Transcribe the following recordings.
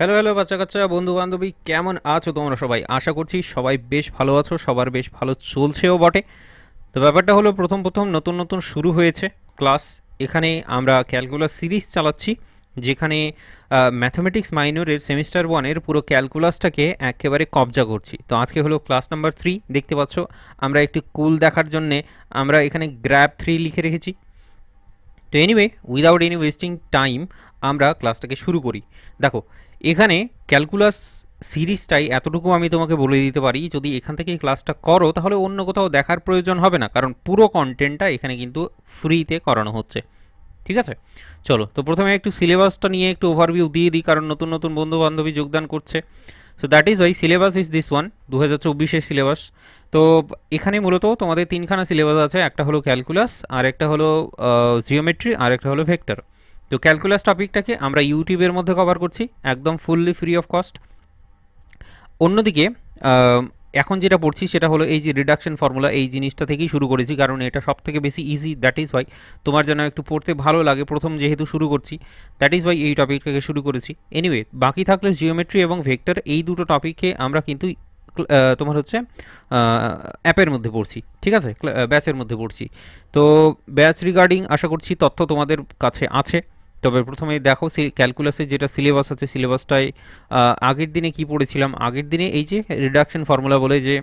Hello hello বাচ্চা কাচ্চা বন্ধু বান্ধবী কেমন আছো তোমরা সবাই? আশা করছি সবাই বেশ ভালো আছো, সবার বেশ ভালো চলছেও বটে। তো ব্যাপারটা হলো প্রথম প্রথম নতুন নতুন শুরু হয়েছে ক্লাস। এখানে আমরা ক্যালকুলাস সিরিজ চালাচ্ছি, যেখানে ম্যাথামেটিক্স মাইনরের সেমিস্টার ওয়ানের পুরো ক্যালকুলাসটাকে একেবারে কবজা করছি। তো আজকে হলো ক্লাস নাম্বার 3, দেখতে পাচ্ছ। আমরা একটু কুল দেখার জন্যে আমরা এখানে গ্র্যাব 3 লিখে রেখেছি। তো anyway, without any wasting time আমরা ক্লাসটাকে শুরু করি। দেখো, এখানে ক্যালকুলাস সিরিজটাই এতটুকু আমি তোমাকে বলে দিতে পারি, যদি এখান থেকে ক্লাসটা করো তাহলে অন্য কোথাও দেখার প্রয়োজন হবে না, কারণ পুরো কন্টেন্টটা এখানে কিন্তু ফ্রিতে করানো হচ্ছে। ঠিক আছে, চলো তো প্রথমে একটু সিলেবাসটা নিয়ে একটু ওভারভিউ দিয়ে দিই, কারণ নতুন নতুন বন্ধু বান্ধবী যোগদান করছে। So that is why syllabus is this one, 2024-এর সিলেবাস। তো এখানে মূলত তোমাদের তিনখানা সিলেবাস আছে, একটা হলো ক্যালকুলাস, আর একটা হলো জিওমেট্রি, আর একটা হলো ভেক্টর। তো ক্যালকুলাস টপিকটাকে আমরা ইউটিউবের মধ্যে কভার করছি, একদম ফুললি ফ্রি অফ কস্ট। অন্যদিকে এখন যেটা পড়ছি সেটা হলো এই যে রিডাকশন ফর্মুলা, এই জিনিসটা থেকেই শুরু করেছি, কারণ এটা সব থেকে বেশি ইজি। দ্যাট ইজ ওয়াই তোমার যেন একটু পড়তে ভালো লাগে, প্রথম যেহেতু শুরু করছি, দ্যাট ইজ ওয়াই এই টপিকটাকে শুরু করেছি। এনিওয়ে, বাকি থাকলে জিওমেট্রি এবং ভেক্টর, এই দুটো টপিকে আমরা কিন্তু তোমার হচ্ছে অ্যাপের মধ্যে পড়ছি। ঠিক আছে, ব্যাচের মধ্যে পড়ছি। তো ব্যাচ রিগার্ডিং আশা করছি তথ্য তোমাদের কাছে আছে। তবে প্রথমে দেখো ক্যালকুলাসের যেটা সিলেবাস আছে, সিলেবাসটায় আগের দিনে কি পড়েছিলাম। আগের দিনে এই যে রিডাকশন ফর্মুলা বলে যে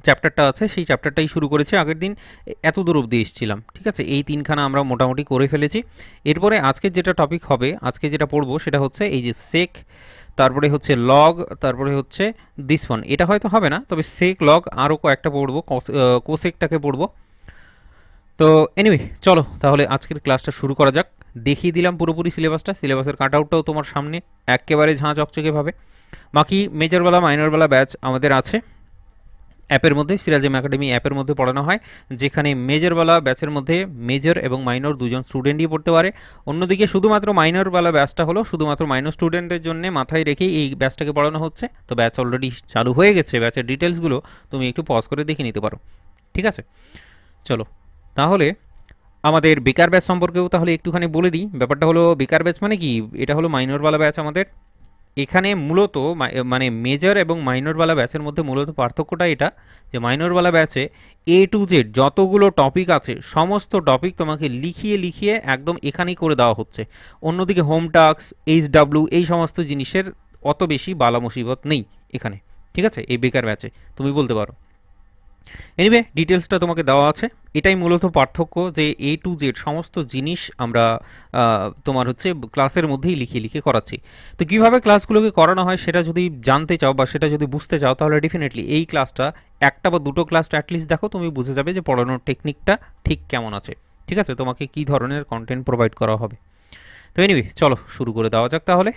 চ্যাপ্টারটা আছে, সেই চ্যাপ্টারটাই শুরু করেছি আগের দিন, এত দূর অবধি এসেছিলাম। ঠিক আছে, এই তিনখানা আমরা মোটামুটি করে ফেলেছি। এরপরে আজকের যেটা টপিক হবে, আজকে যেটা পড়বো সেটা হচ্ছে এই যে সেক, তারপরে হচ্ছে লগ, তারপরে হচ্ছে দিস ওয়ান। এটা হয়তো হবে না, তবে সেক লগ আরও কয়েকটা পড়বো, কোসেকটাকে পড়বো। তো এনিওয়ে, চলো তাহলে আজকের ক্লাসটা শুরু করা যাক। দেখিয়ে দিলাম পুরোপুরি সিলেবাসটা, সিলেবাসের কাট আউটটাও তোমার সামনে একেবারে ঝাঁ চকচকেভাবে। বাকি মেজরওয়ালা মাইনরওয়ালা ব্যাচ আমাদের আছে অ্যাপের মধ্যে, সিরাজেম একাডেমি অ্যাপের মধ্যে পড়ানো হয়, যেখানে মেজরওয়ালা ব্যাচের মধ্যে মেজর এবং মাইনর দুজন স্টুডেন্টই পড়তে পারে। অন্যদিকে শুধুমাত্র মাইনরওয়ালা ব্যাচটা হলো শুধুমাত্র মাইনর স্টুডেন্টদের জন্য মাথায় রেখেই এই ব্যাচটাকে পড়ানো হচ্ছে। তো ব্যাচ অলরেডি চালু হয়ে গেছে, ব্যাচের ডিটেলসগুলো তুমি একটু পজ করে দেখে নিতে পারো। ঠিক আছে, চলো তাহলে আমাদের বেকার ব্যাচ সম্পর্কেও তাহলে একটুখানি বলে দিই। ব্যাপারটা হলো বেকার ব্যাচ মানে কি, এটা হলো মাইনরওয়ালা ব্যাচ আমাদের। এখানে মূলত মানে মেজর এবং মাইনরওয়ালা ব্যাচের মধ্যে মূলত পার্থক্যটা এটা, যে মাইনরওয়ালা ব্যাচে এ টু জেড যতগুলো টপিক আছে সমস্ত টপিক তোমাকে লিখিয়ে লিখিয়ে একদম এখানেই করে দেওয়া হচ্ছে। অন্যদিকে হোম টাস্ক, এইচডাব্লিউ, এই সমস্ত জিনিসের অত বেশি বালা মুসিবত নেই এখানে। ঠিক আছে, এই বেকার ব্যাচে তুমি বলতে পারো। এনিওয়ে, ডিটেলসটা তোমাকে দেওয়া আছে। এটাই মূলত পার্থক্য, যে এ টু জেড সমস্ত জিনিস আমরা তোমার হচ্ছে ক্লাসের মধ্যেই লিখে লিখে করাচ্ছি। তো কীভাবে ক্লাসগুলোকে করানো হয় সেটা যদি জানতে চাও বা সেটা যদি বুঝতে চাও, তাহলে ডেফিনেটলি এই ক্লাসটা একটা বা দুটো ক্লাস অ্যাটলিস্ট দেখো, তুমি বুঝে যাবে যে পড়ানোর টেকনিকটা ঠিক কেমন আছে। ঠিক আছে, তোমাকে কী ধরনের কন্টেন্ট প্রোভাইড করা হবে। তো এনিওয়ে, চলো শুরু করে দেওয়া যাক তাহলে।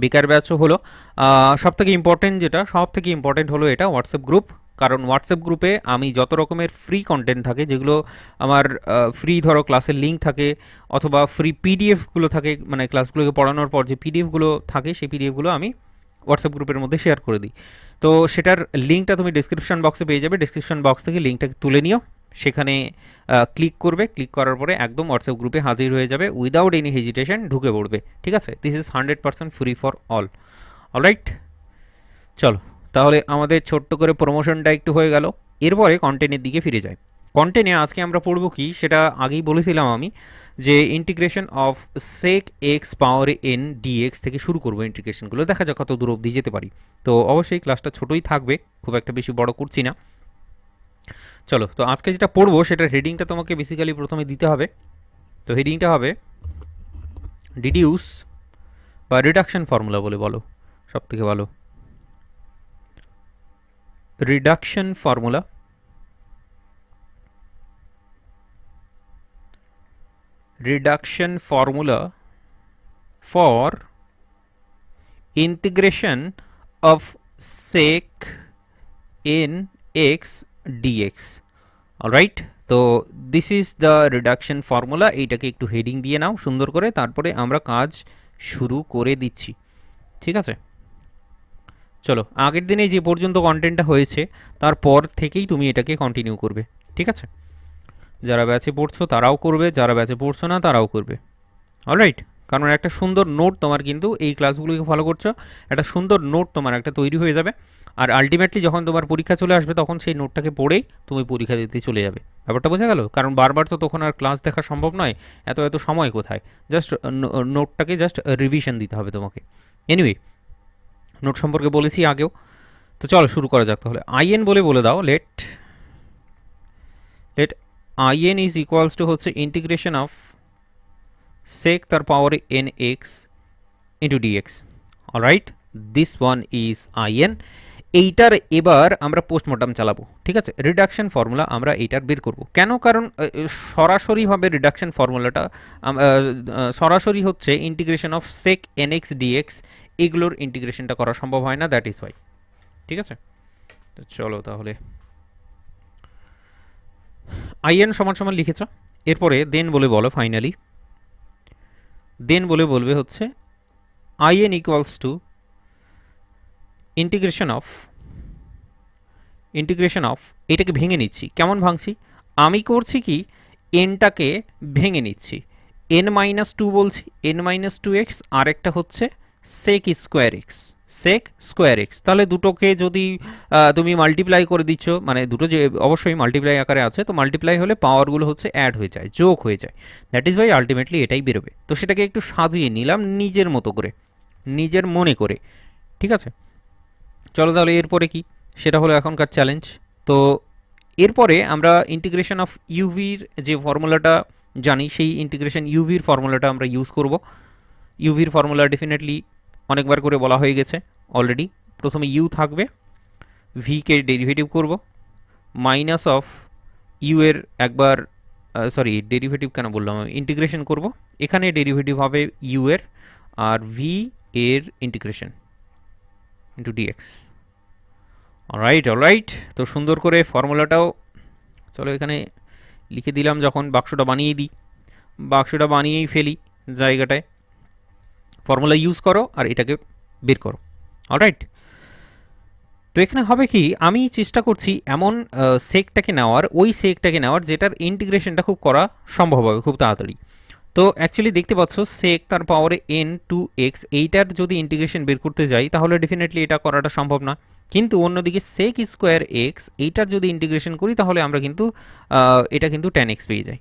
বেকার ব্যাচও হলো সবথেকে ইম্পর্টেন্ট, যেটা সবথেকে ইম্পর্টেন্ট হলো এটা হোয়াটসঅ্যাপ গ্রুপ। কারণ হোয়াটসঅ্যাপ গ্রুপে আমি যত রকমের ফ্রি কন্টেন্ট থাকে, যেগুলো আমার ফ্রি, ধরো ক্লাসের লিঙ্ক থাকে অথবা ফ্রি পিডিএফগুলো থাকে, মানে ক্লাসগুলোকে পড়ানোর পর যে পিডিএফগুলো থাকে, সেই পিডিএফগুলো আমি হোয়াটসঅ্যাপ গ্রুপের মধ্যে শেয়ার করে দিই। তো সেটার লিঙ্কটা তুমি ডিসক্রিপশন বক্সে পেয়ে যাবে। ডিসক্রিপশন বক্স থেকে লিঙ্কটাকে তুলে নিও, সেখানে ক্লিক করবে, ক্লিক করার পরে একদম হোয়াটসঅ্যাপ গ্রুপে হাজির হয়ে যাবে, উইদাউট এনি হেজিটেশন ঢুকে পড়বে। ঠিক আছে, this is 100% free for all. Alright, চলো তাহলে আমাদের ছোট্ট করে প্রমোশনটা একটু হয়ে গেল। এরপরে কন্টেন্টের দিকে ফিরে যায়। কন্টেন্টে আজকে আমরা পড়বো কি সেটা আগেই বলেছিলাম আমি, যে integration of sec x power n dx থেকে শুরু করবো ইন্টিগ্রেশনগুলো, দেখা যাক কত দূর অবধি যেতে পারি। তো অবশ্যই ক্লাসটা ছোটোই থাকবে, খুব একটা বেশি বড় করছি না। চলো, তো আজকে যেটা পড়বো সেটার হেডিংটা তোমাকে বেসিক্যালি প্রথমে দিতে হবে। তো হেডিংটা হবে ডিডিউস বা রিডাকশন ফর্মুলা বলে বলো, সব থেকে ভালো। Reduction formula, reduction formula for integration of sec n x dx. Alright, তো this is the reduction formula. এইটাকে একটু হেডিং দিয়ে নাও সুন্দর করে, তারপরে আমরা কাজ শুরু করে দিচ্ছি। ঠিক আছে, চলো আগের দিনে যে পর্যন্ত কন্টেন্টটা হয়েছে তারপর থেকেই তুমি এটাকে কন্টিনিউ করবে। ঠিক আছে, যারা ব্যাচে পড়ছো তারাও করবে, যারা ব্যাচে পড়ছো না তারাও করবে। অলরাইট, কারণ একটা সুন্দর নোট তোমার কিন্তু এই ক্লাসগুলোকে ফলো করছো, একটা সুন্দর নোট তোমার একটা তৈরি হয়ে যাবে। আর আলটিমেটলি যখন তোমার পরীক্ষা চলে আসবে তখন সেই নোটটাকে পড়েই তুমি পরীক্ষা দিতে চলে যাবে। ব্যাপারটা বোঝা গেল? কারণ বারবার তো তখন আর ক্লাস দেখা সম্ভব নয়, এত এত সময় কোথায়, জাস্ট নোটটাকে জাস্ট রিভিশন দিতে হবে তোমাকে। এনিওয়ে, নোট সম্পর্কে বলেছি আগেও, তো চলো শুরু করা যাক তাহলে। আইএন বলে দাও, let let I n is equals to হচ্ছে ইন্টিগ্রেশন অফ sec তার পাওয়ারে nx into dx। Alright, this one is I n. এইটার এবার আমরা পোস্টমর্টম চালাবো, ঠিক আছে? রিডাকশন ফর্মুলা আমরা এইটার বের করব কেন? কারণ সরাসরিভাবে রিডাকশন ফর্মুলাটা সরাসরি হচ্ছে integration of sec nx dx, এগুলোর ইন্টিগ্রেশনটা করা সম্ভব হয় না, দ্যাট ইজ ওয়াই। ঠিক আছে, তো চলো তাহলে আইএন সমান সমান লিখেছ, এরপরে দেন বলো ফাইনালি, দেন বলবে হচ্ছে in equals to integration of এটাকে ভেঙে নিচ্ছি। কেমন ভাঙছি? আমি করছি কি, এনটাকে ভেঙে নিচ্ছি, n-2 বলছি, n-2x, আর একটা হচ্ছে sec স্কোয়ার এক্স। তাহলে দুটোকে যদি তুমি মাল্টিপ্লাই করে দিচ্ছ, মানে দুটো যে অবশ্যই মাল্টিপ্লাই আকারে আছে, তো মাল্টিপ্লাই হলে পাওয়ারগুলো হচ্ছে অ্যাড হয়ে যায়, যোগ হয়ে যায়, দ্যাট ইজ ওয়াই আলটিমেটলি এটাই বেরোবে। তো সেটাকে একটু সাজিয়ে নিলাম নিজের মতো করে, নিজের মনে করে, ঠিক আছে? চলো তাহলে এরপরে কি, সেটা হলো এখনকার চ্যালেঞ্জ। তো এরপরে আমরা ইন্টিগ্রেশন অফ ইউভির যে ফর্মুলাটা জানি, সেই ইন্টিগ্রেশন ইউভির ফর্মুলাটা আমরা ইউজ করব। ইউভির ফর্মুলা ডেফিনেটলি অনেকবার করে বলা হয়ে গেছে অলরেডি। প্রথমে ইউ থাকবে, ভিকে ডেরিভেটিভ করব, মাইনাস অফ ইউ এর একবার, সরি ডেরিভেটিভ কেন বললাম, ইন্টিগ্রেশন করব, এখানে ডেরিভেটিভ হবে ইউ এর আর ভি এর ইন্টিগ্রেশন ইন্টু ডিএক্স। অলরাইট, তো সুন্দর করে ফর্মুলাটাও চলো এখানে লিখে দিলাম। যখন বাক্সটা বানিয়ে দিই, বাক্সটা বানিয়েই ফেলি জায়গাটায়, ফর্মুলা ইউজ করো আর এটাকে বের করো। অলরাইট, তো এখানে হবে কি, আমি চেষ্টা করছি এমন সেকটাকে নেওয়ার, ওই সেকটাকে নেওয়ার যেটার ইন্টিগ্রেশনটা খুব করা সম্ভব হবে খুব তাড়াতাড়ি। তো অ্যাকচুয়ালি দেখতে পাচ্ছ sec তার পাওয়ারে n2x, এইটার যদি ইন্টিগ্রেশন বের করতে যাই তাহলে ডেফিনেটলি এটা করাটা সম্ভব না। কিন্তু অন্যদিকে sec স্কোয়ার এক্স, এইটার যদি ইন্টিগ্রেশন করি তাহলে আমরা কিন্তু এটা কিন্তু tan x পেয়ে যাই,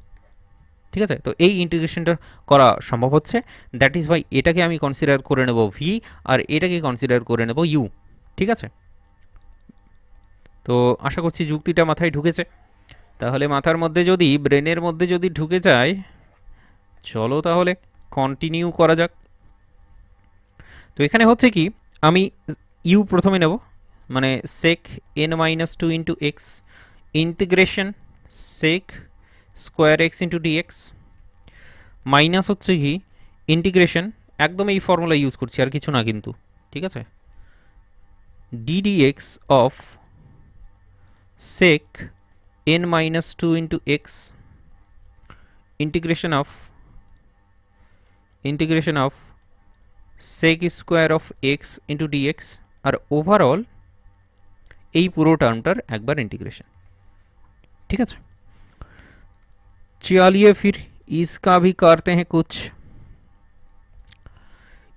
ঠিক আছে? তো এই ইন্টিগ্রেশনটা করা সম্ভব হচ্ছে, দ্যাট ইজ ওয়াই এটাকে আমি কনসিডার করে নেব ভি, আর এটাকে কনসিডার করে নেব ইউ, ঠিক আছে? তো আশা করছি যুক্তিটা মাথায় ঢুকেছে। তাহলে মাথার মধ্যে যদি, ব্রেনের মধ্যে যদি ঢুকে যায়, চলো তাহলে কন্টিনিউ করা যাক। তো এখানে হচ্ছে কি, আমি ইউ প্রথমে নেব, মানে sec n-2 into x integration sec square x into dx, minus হচ্ছে কি ইন্টিগ্রেশন, একদম এই ফর্মুলা ইউজ করছি আর কিছু না কিন্তু, ঠিক আছে, ddx of sec n-2 into x integration of sec square of x into dx, আর ওভারঅল এই পুরো টার্মটার একবার ইন্টিগ্রেশন, ঠিক আছে? चलिए फिर इसका भी करते हैं कुछ।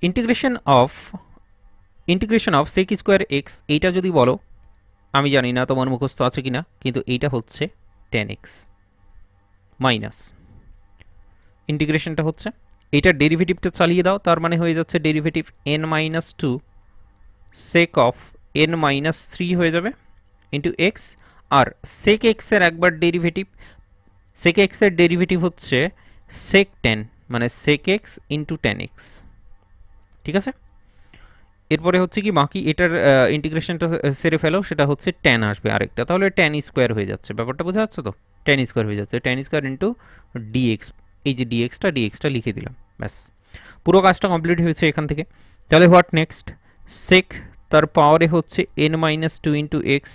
Integration of sec square x, এইটা যদি বলো, আমি জানি না তোমার মুখস্থ আছে কিনা, কিন্তু এইটা হচ্ছে tan x মাইনাস ইন্টিগ্রেশনটা হচ্ছে, এইটার ডেরিভেটিভটা চালিয়ে দাও, তার মানে হয়ে যাচ্ছে derivative n-2 sec of n-3 হয়ে যাবে ইন্টু এক্স, আর sec x এর একবার ডেরিভেটিভ, sec x এর ডেরিভেটিভ হচ্ছে sec tan, মানে sec x into tan x, ঠিক আছে? এরপরে হচ্ছে কি, বাকি এটার ইন্টিগ্রেশনটা সেরে ফেলো, সেটা হচ্ছে tan আসবে আরেকটা, তাহলে tan স্কোয়ার হয়ে যাচ্ছে। ব্যাপারটা বোঝা যাচ্ছে তো? tan স্কোয়ার হয়ে যাচ্ছে, tan স্কোয়ার ইন্টু dx, এই যে dxটা লিখে দিলাম, ব্যাস পুরো কাজটা কমপ্লিট হয়েছে এখান থেকে। তাহলে হোয়াট নেক্সট, sec তার পাওয়ারে হচ্ছে n-2 into x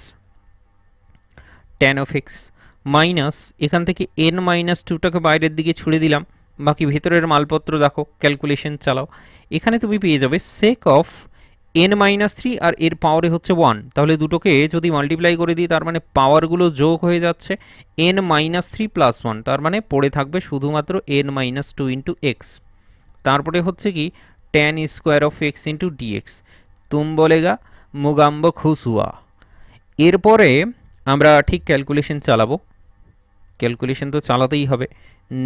tan of x, minus এখান থেকে n-2টাকে বাইরের দিকে ছুড়ে দিলাম, বাকি ভেতরের মালপত্র দেখো, ক্যালকুলেশন চালাও, এখানে তুমি পেয়ে যাবে sec অফ n-3 আর এর পাওয়ারে হচ্ছে 1, তাহলে দুটোকে যদি মাল্টিপ্লাই করে দিই তার মানে পাওয়ারগুলো যোগ হয়ে যাচ্ছে n-3 প্লাস 1, তার মানে পড়ে থাকবে শুধুমাত্র n-2 ইন্টু এক্স। তারপরে হচ্ছে কি tan square of x into dx, তুম বলেগা মুগাম্ব খুসুয়া। এরপরে আমরা ঠিক ক্যালকুলেশন চালাবো, ক্যালকুলেশন তো চালাতেই হবে,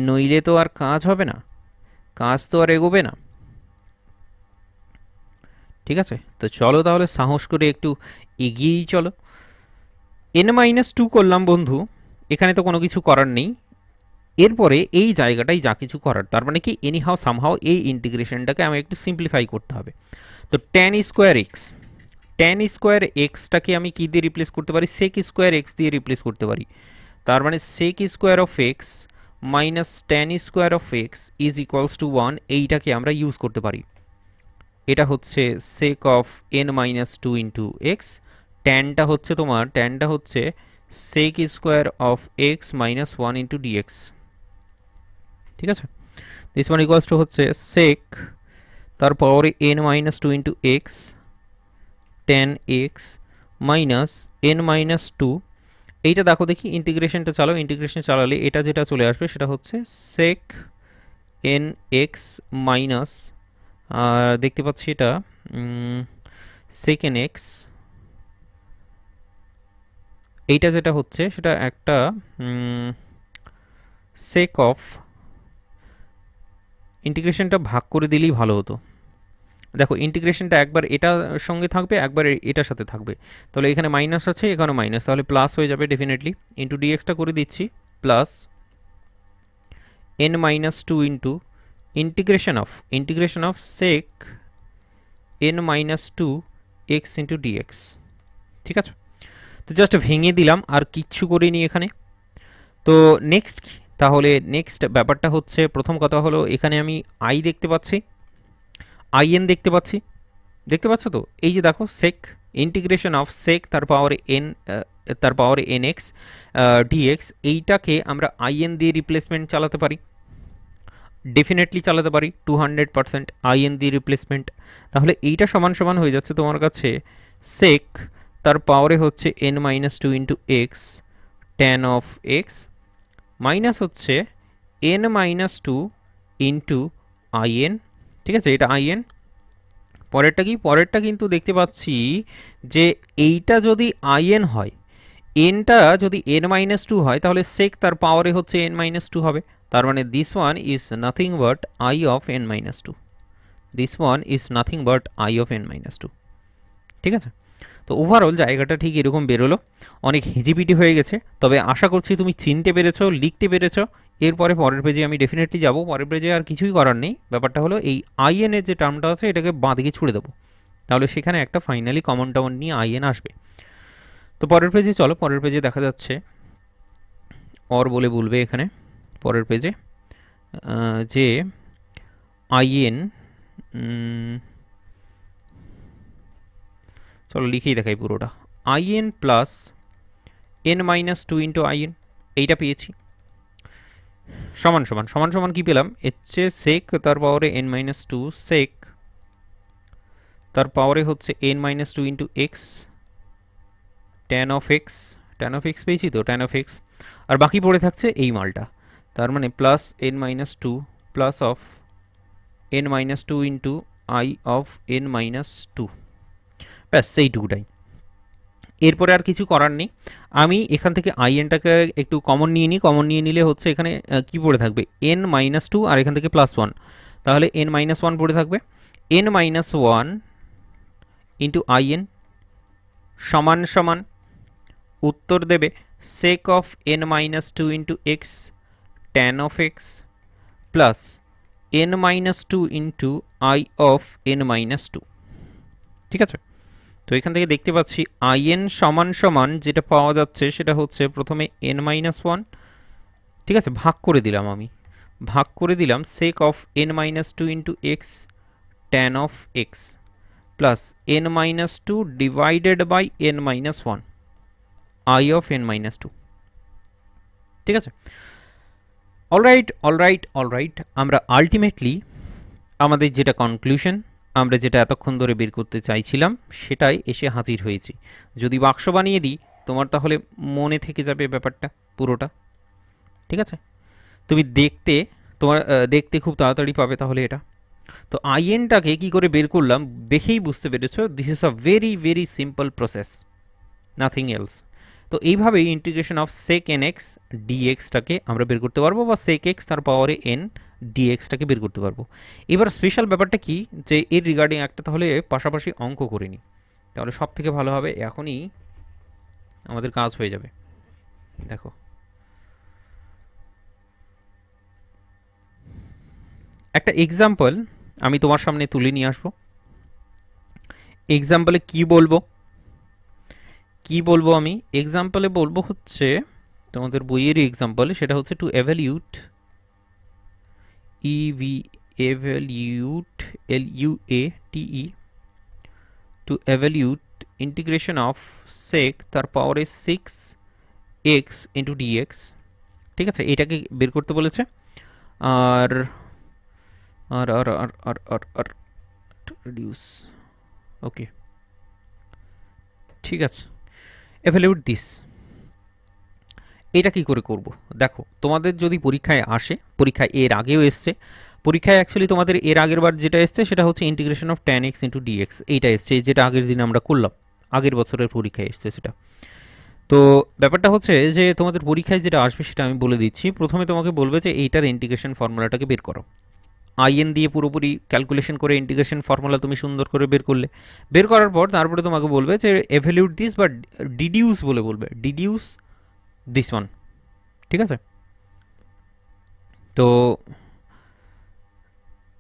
নইলে তো আর কাজ হবে না, কাজ তো আর এগোবে না। ঠিক আছে, তো চলো তাহলে সাহস করে একটু এগিয়েই চলো। n-2 করলাম বন্ধু, এখানে তো কোনো কিছু করার নেই। এরপরে এই জায়গাটাই যা কিছু করার, তার মানে কি এনিহাও সামহাও এই ইন্টিগ্রেশনটাকে আমি একটু সিম্পলিফাই করতে হবে। তো tan square x, tan square এক্সটাকে আমি কি দিয়ে রিপ্লেস করতে পারি, sec স্কোয়ার এক্স দিয়ে রিপ্লেস করতে পারি। তার মানে sec square of x minus tan square of x is equals to 1, এইটাকে আমরা ইউজ করতে পারি। এটা হচ্ছে sec of n-2 into x, ট্যানটা হচ্ছে তোমার, ট্যানটা হচ্ছে sec square of x minus 1 into dx. ঠিক আছে, দিস ওয়ান ইকুয়ালস টু হচ্ছে sec তার পাওয়ারে n-2 into x tan x minus n-2। এইটা দেখো দেখি ইন্টিগ্রেশনটা চালাও, ইন্টিগ্রেশন চালালে এটা যেটা চলে আসবে সেটা হচ্ছে sec n এক্স মাইনাস, দেখতে পাচ্ছি এটা sec n এক্স, এইটা যেটা হচ্ছে সেটা একটা sec অফ, ইন্টিগ্রেশনটা ভাগ করে দিলেই ভালো হতো। দেখো ইন্টিগ্রেশনটা একবার এটার সঙ্গে থাকবে, একবার এটার সাথে থাকবে, তাহলে এখানে মাইনাস আছে, এখানে মাইনাস, তাহলে প্লাস হয়ে যাবে ডেফিনেটলি। ইন্টু ডিএক্সটা করে দিচ্ছি plus n-2 into integration of sec n-2 এক্স ইন্টু ডিএক্স। ঠিক আছে, তো জাস্ট ভেঙে দিলাম, আর কিচ্ছু করিনি এখানে। তো নেক্সট, তাহলে নেক্সট ব্যাপারটা হচ্ছে, প্রথম কথা হলো এখানে আমি আই দেখতে পাচ্ছি, আইএন দেখতে পাচ্ছি, দেখতে পাচ্ছ তো, এই যে দেখো sec ইন্টিগ্রেশন অফ sec তার পাওয়ারে n, তার পাওয়ারে nx dx, এইটাকে আমরা আইএন দিয়ে রিপ্লেসমেন্ট চালাতে পারি, ডেফিনেটলি চালাতে পারি 200% আইএন দিয়ে রিপ্লেসমেন্ট। তাহলে এইটা সমান সমান হয়ে যাচ্ছে তোমার কাছে sec তার পাওয়ারে হচ্ছে n-2 into x tan of x minus হচ্ছে n-2 ইন্টু আইএন। ঠিক আছে, এটা আইএন। পরেরটা কি, পরেরটা কিন্তু দেখতে পাচ্ছি যে এইটা যদি আইএন হয়, এনটা যদি n-2 হয়, তাহলে sec তার পাওয়ারে হচ্ছে n-2 হবে, তার মানে this one is nothing but I of n-2, this one is nothing but I of n-2। ঠিক আছে, তো ওভারঅল জায়গাটা ঠিক এরকম বেরোলো, অনেক হিজিবিটি হয়ে গেছে, তবে আশা করছি তুমি চিনতে পেরেছো, লিখতে পেরেছো। এরপরে পরের পেজে আমি ডেফিনেটলি যাব, পরের পেজে আর কিছুই করার নেই। ব্যাপারটা হলো এই আইএন এর যে টার্মটা আছে এটাকে বাঁ দিকে ছুড়ে দেবো, তাহলে সেখানে একটা ফাইনালি কমন টাউন নিয়ে আইএন আসবে। তো পরের পেজে চলো, পরের পেজে দেখা যাচ্ছে অর বলে বলবে এখানে পরের পেজে যে আইএন, চলো লিখেই দেখাই পুরোটা, in plus n-2 into in, এইটা পেয়েছি সমান সমান সমান সমান কি পেলাম, হচ্ছে sec তার পাওয়ারে n-2, sec তার পাওয়ারে হচ্ছে n-2 into x tan of x, tan of x পেয়েছি তো, tan অফ এক্স, আর বাকি পড়ে থাকছে এই মালটা, তার মানে plus n-2 plus of n-2 into I of n-2, ব্যাস সেইটুকুটাই। এরপরে আর কিছু করার নেই, আমি এখান থেকে আইএনটাকে একটু কমন নিয়ে নিই, কমন নিয়ে নিলে হচ্ছে এখানে কি পড়ে থাকবে n-2 আর এখান থেকে +1, তাহলে n-1 পড়ে থাকবে, n-1 ইন্টু আইএন সমান সমান উত্তর দেবে sec of n-2 into x tan of x plus n-2 into I of n-2। ঠিক আছে, তো এখান থেকে দেখতে পাচ্ছি আইএন সমান সমান যেটা পাওয়া যাচ্ছে সেটা হচ্ছে প্রথমে n-1, ঠিক আছে, ভাগ করে দিলাম, আমি ভাগ করে দিলাম sec of n-2 into x tan of x plus n-2 divided by n-1 I of n-2। ঠিক আছে, অলরাইট অলরাইট অলরাইট, আমরা আলটিমেটলি আমাদের যেটা কনক্লুশন, আমরা যেটা এতক্ষণ ধরে বের করতে চাইছিলাম সেটাই এসে হাজির হয়েছি। যদি বাক্স বানিয়ে দিই তোমার তাহলে মনে থেকে যাবে ব্যাপারটা পুরোটা। ঠিক আছে, তুমি দেখতে, তোমার দেখতে খুব তাড়াতাড়ি পাবে তাহলে এটা। তো আইএনটাকে কি করে বের করলাম দেখেই বুঝতে পেরেছো, this is a very very simple process, nothing else. তো এইভাবেই integration of sec n x ডিএক্সটাকে আমরা বের করতে পারবো, বা সেক এক্স তার পাওয়ারে এন ডিএক্সটাকে বের করতে পারবো। এবার স্পেশাল ব্যাপারটা কি, যে এর রিগার্ডিং একটা তাহলে পাশাপাশি অঙ্ক করে নিই, তাহলে সব থেকে ভালো হবে, এখনই আমাদের কাজ হয়ে যাবে। দেখো একটা এক্সাম্পল আমি তোমার সামনে তুলে নিয়ে আসবো। এক্সাম্পলে কি বলবো, আমি এক্সাম্পলে বলবো হচ্ছে তোমাদের বইয়েরই এক্সাম্পল, সেটা হচ্ছে to evaluate E V evaluate LUATE to evaluate integration of sec তার পাওয়ারে 6x ইন্টু ডিএক্স। ঠিক আছে, এটাকে বের করতে বলেছে। আর আর আর আর আর আর আর রিডিউস, ওকে ঠিক আছে, এভ্যালুয়েট দিস। এটা কি করে করব, দেখো তোমাদের যদি পরীক্ষায় আসে, পরীক্ষায় এর আগেও এসছে, পরীক্ষায় অ্যাকচুয়ালি তোমাদের এর আগের বার যেটা এসছে সেটা হচ্ছে integration of tan x into dx, এইটা এসছে যেটা আগের দিন আমরা করলাম, আগের বছরের পরীক্ষায় এসছে সেটা। তো ব্যাপারটা হচ্ছে যে তোমাদের পরীক্ষায় যেটা আসবে সেটা আমি বলে দিচ্ছি। প্রথমে তোমাকে বলবে যে এইটার ইন্টিগ্রেশন ফর্মুলাটাকে বের করো, আইএন দিয়ে পুরোপুরি ক্যালকুলেশন করে ইন্টিগ্রেশন ফর্মুলা তুমি সুন্দর করে বের করলে, বের করার পর তারপরে তোমাকে বলবে যে এভ্যালুয়েট দিস বা ডিডিউস বলে বলবে, ডিডিউস দিস ওয়ান। ঠিক আছে, তো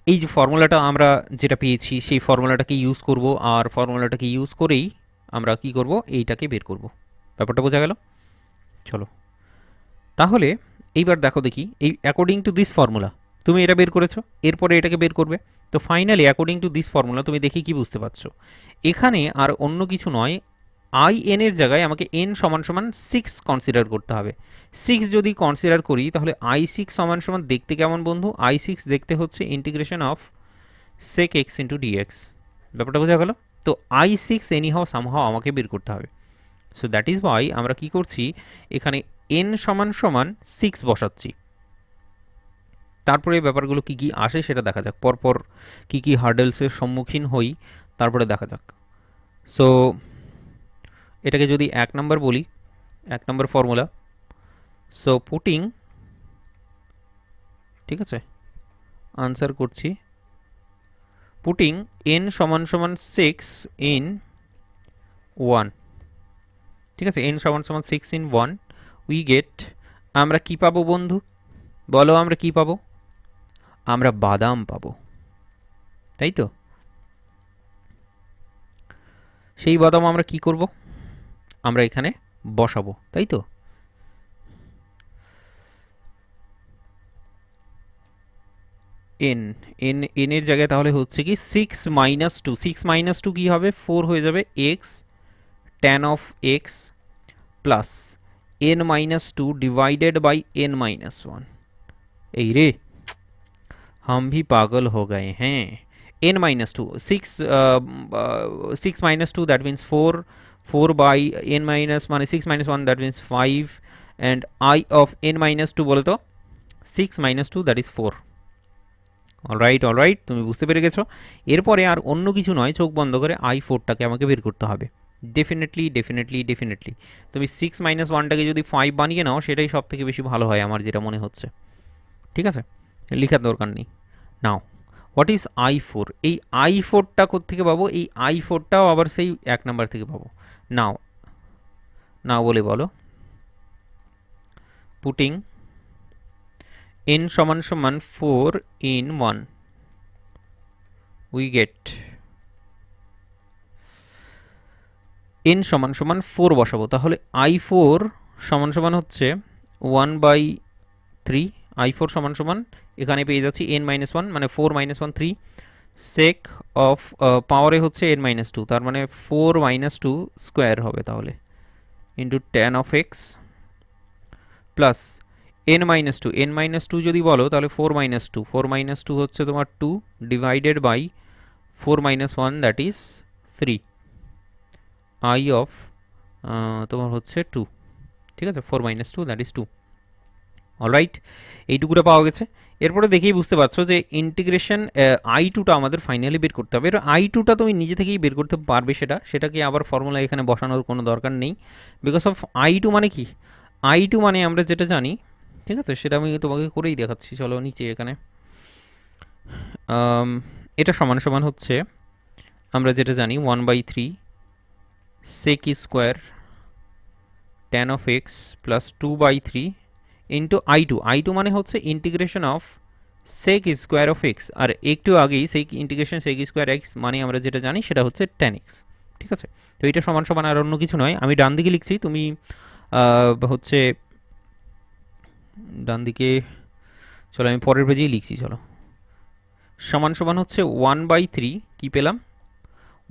এই যে ফর্মুলাটা আমরা যেটা পেয়েছি সেই ফর্মুলাটাকে ইউজ করব, আর ফর্মুলাটাকে ইউজ করেই আমরা কি করব, এইটাকে বের করব। ব্যাপারটা বোঝা গেল? চলো তাহলে এইবার দেখো দেখি, এই অ্যাকর্ডিং টু দিস ফর্মুলা তুমি এটা বের করেছো, এরপরে এটাকে বের করবে। তো finally according to this formula তুমি দেখি কি বুঝতে পারছো, এখানে আর অন্য কিছু নয়, আই এন এর জায়গায় আমাকে এন সমান সমান 6 কনসিডার করতে হবে। 6 যদি কনসিডার করি তাহলে i6 সমান সমান দেখতে কেমন বন্ধু, i6 দেখতে হচ্ছে integration of sec x into dx. ব্যাপারটা বোঝা গেল? তো i6 এনিহাও সামহাও আমাকে বের করতে হবে। সো দ্যাট ইজ ওয়াই আমরা কি করছি, এখানে n সমান সমান 6 বসাচ্ছি। তারপরে ব্যাপারগুলো কি কি আসে সেটা দেখা যাক, পরপর কি কি হার্ডেলসের সম্মুখীন হই তারপরে দেখা যাক। সো এটাকে যদি 1 নাম্বার বলি, 1 নাম্বার ফর্মুলা, সো পুটিং, ঠিক আছে আনসার করছি, পুটিং n সমান সমান 6 ইন 1, ঠিক আছে n সমান সমান 6 ইন 1, উই গেট, আমরা কি পাবো বন্ধু বলো, আমরা কি পাবো, আমরা বাদাম পাবো, তাই তো? সেই বাদাম আমরা কি করব, আমরা এখানে বসাবো, তাই তো? এন এন এন এর জায়গায় তাহলে হচ্ছে কি 6 মাইনাস 2, 6 মাইনাস 2 কি হবে, 4 হয়ে যাবে x tan of x plus n minus 2 divided by n minus 1। এই রে हम भी पागल हो गए हैं। n minus 2, 6 minus 2 that means 4, 4 by n minus माने 6 minus 1 that means 5 and i of n minus 2 बोले तो 6 minus 2 that is 4। Alright alright, তুমি বুঝতে পেরে গেছো। এরপরে আর অন্য কিছু নয়, চোখ বন্ধ করে i4টাকে আমাকে বের করতে হবে। ডেফিনেটলি ডেফিনেটলি ডেফিনেটলি তুমি 6 মাইনাস 1টাকে যদি 5 বানিয়ে নাও সেটাই সব থেকে বেশি ভালো হয় আমার যেটা মনে হচ্ছে। ঠিক আছে, লেখার দরকার নেই। নাও হোয়াট ইজ i4, এই i4টা কোত্থেকে পাবো, এই i4টাও আবার সেই 1 নাম্বার থেকে পাবো। নাও নাও বলে বলো, পুটিং n সমান সমান 4 in 1 we get n সমান সমান 4 বসাবো, তাহলে i4 সমান সমান হচ্ছে 1 বাই 3, i4 সমান সমান এখানে পেয়ে যাচ্ছি n মাইনাস 1 মানে 4 মাইনাস 1 3 সেক অফ পাওয়ারে হচ্ছে n মাইনাস 2, তার মানে 4 মাইনাস 2 স্কোয়ার হবে তাহলে into tan of x plus n minus 2, n minus 2 যদি বলো তাহলে 4 মাইনাস 2, 4 মাইনাস 2 হচ্ছে তোমার 2 divided by 4 minus 1 that is 3, i of তোমার হচ্ছে 2, ঠিক আছে 4 মাইনাস 2 দ্যাট ইজ 2। অলরাইট, এইটুকুটা পাওয়া গেছে। এরপরে দেখেই বুঝতে পারছো যে ইন্টিগ্রেশন আই টুটা আমাদের ফাইনালি বের করতে হবে। এর আই টুটা তুমি নিজে থেকেই বের করতে পারবে, সেটাকে আবার ফর্মুলা এখানে বসানোর কোনো দরকার নেই, বিকজ অফ আই টু মানে কি, আই টু মানে আমরা যেটা জানি, ঠিক আছে, সেটা আমি তোমাকে করেই দেখাচ্ছি। চলো নিচে এখানে এটা সমান সমান হচ্ছে আমরা যেটা জানি 1/3 sec square tan of x plus 2/3 into I two মানে হচ্ছে integration of sec square of x, আর একটু আগেই সেই ইন্টিগ্রেশন sec স্কোয়ার এক্স মানে আমরা যেটা জানি সেটা হচ্ছে tan x। ঠিক আছে, তো এটা সমান সমান আর অন্য কিছু নয়। আমি ডান দিকে লিখছি, তুমি হচ্ছে ডান দিকে, চলো আমি পরের পেজেই লিখছি। চলো সমান সমান হচ্ছে 1/3 কি পেলাম,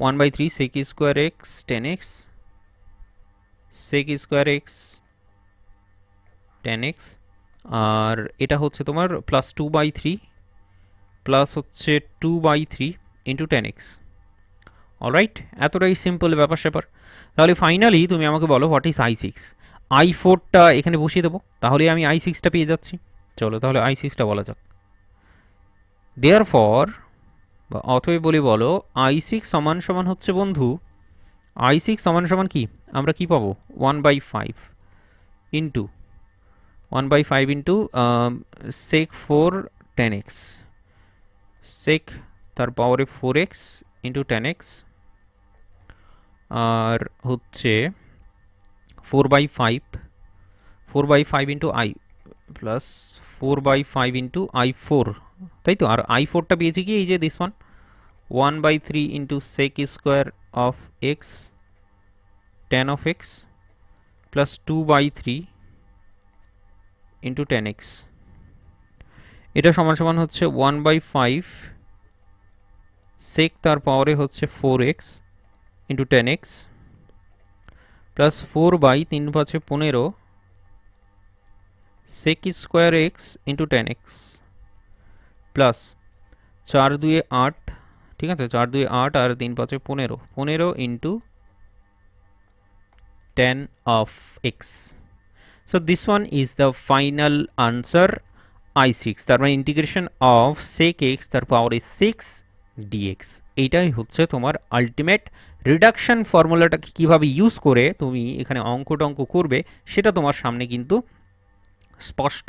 1/3 sec square x tan x sec square x tan x, আর এটা হচ্ছে তোমার প্লাস 2/3 প্লাস হচ্ছে 2/3 ইন্টু tan x। অলরাইট, এতটাই সিম্পল ব্যাপার স্যাপার। তাহলে ফাইনালি তুমি আমাকে বলো what is I six. I ফোরটা এখানে বসিয়ে দেবো, তাহলে আমি আই সিক্সটা পেয়ে যাচ্ছি। চলো তাহলে আই সিক্সটা বলা যাক। দেয়ার ফর বা অতএব বলি বলো আই সিক্স সমান সমান হচ্ছে বন্ধু, আই সিক্স সমান সমান কি, আমরা কি পাবো 1/5 into 1/5 into sec 4 tan x, sec তার পাওয়ারে 4x ইন্টু tan x, আর হচ্ছে 4/5 into I plus 4/5 into I four, তাই তো। আর আই ফোরটা পেয়েছি কি, এই যে this one 1/3 into sec square of x tan of x plus 2/3 into tan x। এটা সমান সমান হচ্ছে 1/5 sec তার পাওয়ারে হচ্ছে 4x into tan x plus 4/3 sec square x into tan x plus 4 2 8, ঠিক আছে, 4 2 8 আর 3 5 15 into tan of x। So this one is the final answer I6, তার মানে ইন্টিগ্রেশন অফ sec x তার পাওয়ার 6 dx। এইটাই হচ্ছে তোমার আলটিমেট রিডাকশন ফর্মুলাটাকে কিভাবে use করে তুমি এখানে অঙ্ক টঙ্ক করবে সেটা তোমার সামনে কিন্তু স্পষ্ট,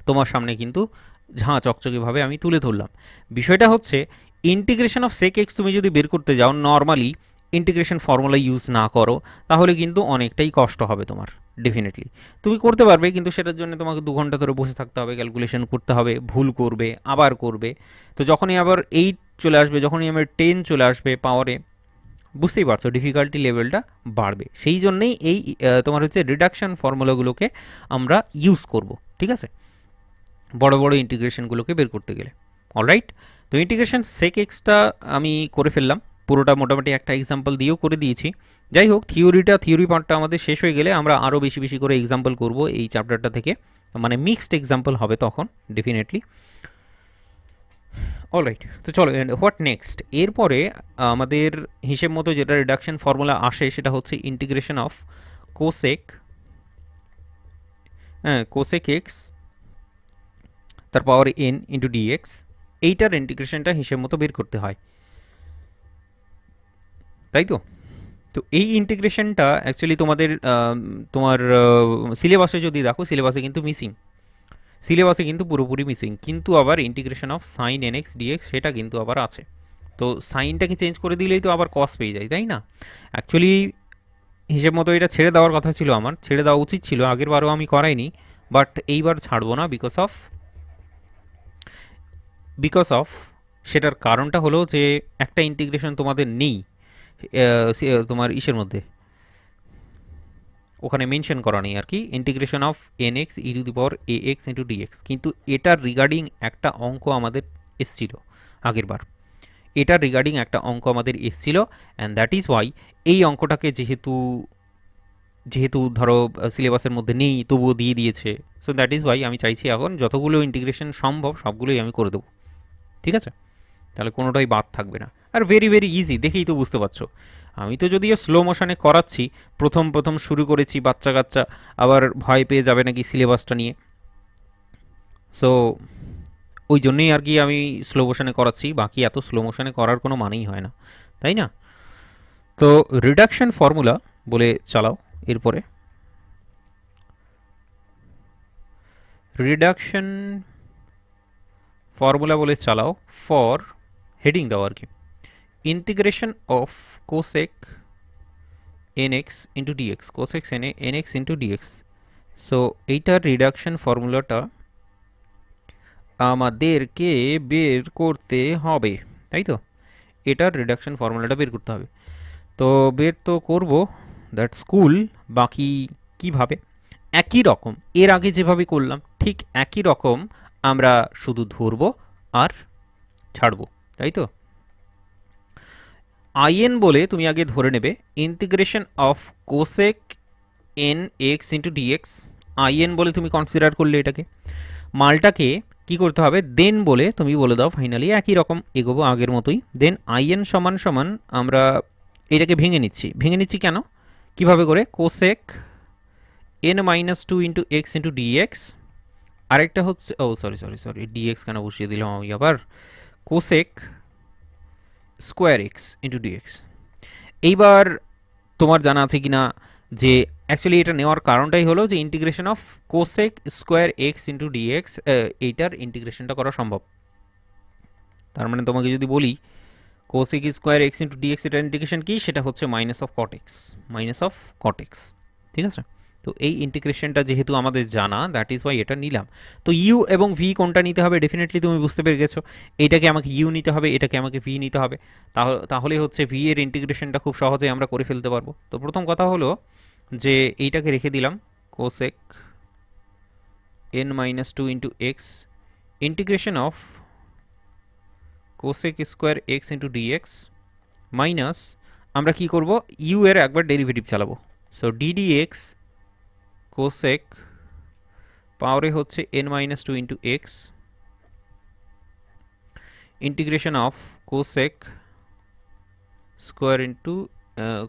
তোমার সামনে কিন্তু ঝাঁ চকচকেভাবে আমি তুলে ধরলাম। বিষয়টা হচ্ছে ইন্টিগ্রেশন অফ sec x তুমি যদি বের করতে যাও নর্মালি ইন্টিগ্রেশন ফর্মুলা ইউজ না করো তাহলে কিন্তু অনেকটাই কষ্ট হবে তোমার। ডেফিনেটলি তুমি করতে পারবে, কিন্তু সেটার জন্য তোমাকে 2 ঘন্টা ধরে বসে থাকতে হবে, ক্যালকুলেশন করতে হবে, ভুল করবে, আবার করবে। তো যখনই আবার 8 চলে আসবে, যখনই আমার 10 চলে আসবে পাওয়ারে, বুঝতেই পারছো ডিফিকাল্টি লেভেলটা বাড়বে। সেই জন্যেই এই তোমার হচ্ছে রিডাকশন ফর্মুলাগুলোকে আমরা ইউজ করব, ঠিক আছে, বড় বড় ইন্টিগ্রেশনগুলোকে বের করতে গেলে। অলরাইট, তো ইন্টিগ্রেশন sec xটা আমি করে ফেললাম, পুরোটা মোটামুটি একটা এক্সাম্পল দিয়েও করে দিয়েছি। যাই হোক, থিওরি পার্টটা আমাদের শেষ হয়ে গেলে আমরা আরও বেশি বেশি করে এক্সাম্পল করব এই চ্যাপ্টারটা থেকে, মানে মিক্সড এক্সাম্পল হবে তখন ডেফিনেটলি। অলরাইট, তো চলো হোয়াট নেক্সট। এরপরে আমাদের হিসেব মতো যেটা রিডাকশন ফর্মুলা আসে সেটা হচ্ছে ইন্টিগ্রেশন অফ কোসেক এক্স তার পাওয়ার n ইন্টু ডিএক্স। এইটার ইন্টিগ্রেশনটা হিসেব মতো বের করতে হয়, তাই তো। তো এই ইন্টিগ্রেশনটা অ্যাকচুয়ালি তোমার সিলেবাসে যদি দেখো, সিলেবাসে কিন্তু মিসিং, সিলেবাসে কিন্তু পুরোপুরি মিসিং, কিন্তু আবার integration of sign nx dx সেটা কিন্তু আবার আছে। তো সাইনটাকে চেঞ্জ করে দিলেই তো আবার কস পেয়ে যায়, তাই না। অ্যাকচুয়ালি হিসেব মতো এটা ছেড়ে দেওয়ার কথা ছিল, আমার ছেড়ে দেওয়া উচিত ছিল, আগের বারও আমি করাইনি, বাট এইবার ছাড়বো না বিকজ অফ সেটার কারণটা হলো যে একটা ইন্টিগ্রেশন তোমাদের নেই তোমার ইসের মধ্যে, ওখানে মেনশন করা নেই আর কি, integration of nx e to the power ax into dx, কিন্তু এটার রিগার্ডিং একটা অঙ্ক আমাদের এসছিল আগের বার, এটার রিগার্ডিং একটা অঙ্ক আমাদের এসছিল, অ্যান্ড দ্যাট ইজ ওয়াই এই অঙ্কটাকে যেহেতু ধরো সিলেবাসের মধ্যে নেই তবুও দিয়ে দিয়েছে, সো দ্যাট ইজ ওয়াই আমি চাইছি এখন যতগুলো ইন্টিগ্রেশন সম্ভব সবগুলোই আমি করে দেবো, ঠিক আছে, তাহলে কোনোটাই বাদ থাকবে না। আর ভেরি ভেরি ইজি, দেখেই তো বুঝতে পারছো। আমি তো যদিও স্লো মোশনে করাচ্ছি, প্রথম শুরু করেছি, বাচ্চা কাচ্চা আবার ভয় পেয়ে যাবে নাকি সিলেবাসটা নিয়ে। সো ওই জন্যই আর কি আমি স্লো মোশনে করাচ্ছি, বাকি এত স্লো মোশনে করার কোনো মানেই হয় না, তাই না? তো রিডাকশন ফর্মুলা বলে চালাও। এরপরে রিডাকশন ফর্মুলা বলে চালাও ফর, হেডিং দাও আর কি, integration of cosec nx into dx, cosec nx into dx। So এইটার রিডাকশন ফর্মুলাটা আমাদেরকে বের করতে হবে, তাই তো? এটার রিডাকশন ফর্মুলাটা বের করতে হবে। তো বের তো করব, দ্যাটস কুল। বাকি কিভাবে? একই রকম এর আগে যেভাবে করলাম ঠিক একই রকম আমরা শুধু ধরব আর ছাড়ব, তাই তো? আইএন বলে তুমি আগে ধরে নেবে integration of cosec n x into dx. I n বলে তুমি কনসিডার করলে এটাকে, মালটাকে কি করতে হবে দেন বলে তুমি বলে দাও। ফাইনালি একই রকম এগোবো আগের মতোই। দেন আইএন সমান সমান আমরা এটাকে ভেঙে নিচ্ছি কেন, কিভাবে করে? Cosec n minus two into x into dx, আরেকটা হচ্ছে সরি ডিএক্স কেন বসিয়ে দিলাম আমি আবার, cosec square x into dx. এইবার তোমার জানা আছে কিনা যে অ্যাকচুয়ালি এটা নেওয়ার কারণটাই হলো যে integration of cosec square x into dx, এইটার ইন্টিগ্রেশনটা করা সম্ভব। তার মানে তোমাকে যদি বলি cosec square x into dx এটার ইন্টিগ্রেশন কি, সেটা হচ্ছে মাইনাস অফ কট এক্স, ঠিক আছে? তো এই ইন্টিগ্রেশনটা যেহেতু আমাদের জানা, দ্যাট ইজ ওয়াই এটা নিলাম। তো ইউ এবং ভি কোনটা নিতে হবে ডেফিনেটলি তুমি বুঝতে পেরে গেছো। এইটাকে আমাকে ইউ নিতে হবে, এটাকে আমাকে ভি নিতে হবে, তাহলে হচ্ছে ভি এর ইন্টিগ্রেশনটা খুব সহজেই আমরা করে ফেলতে পারবো। তো প্রথম কথা হলো যে এইটাকে রেখে দিলাম cosec n minus two into x integration of cosec square x into dx minus আমরা কি করব, ইউ এর একবার ডেরিভেটিভ চালাবো। সো ডিডিএক্স কোসেক পাওয়ারে হচ্ছে n minus two into x integration of cosec square into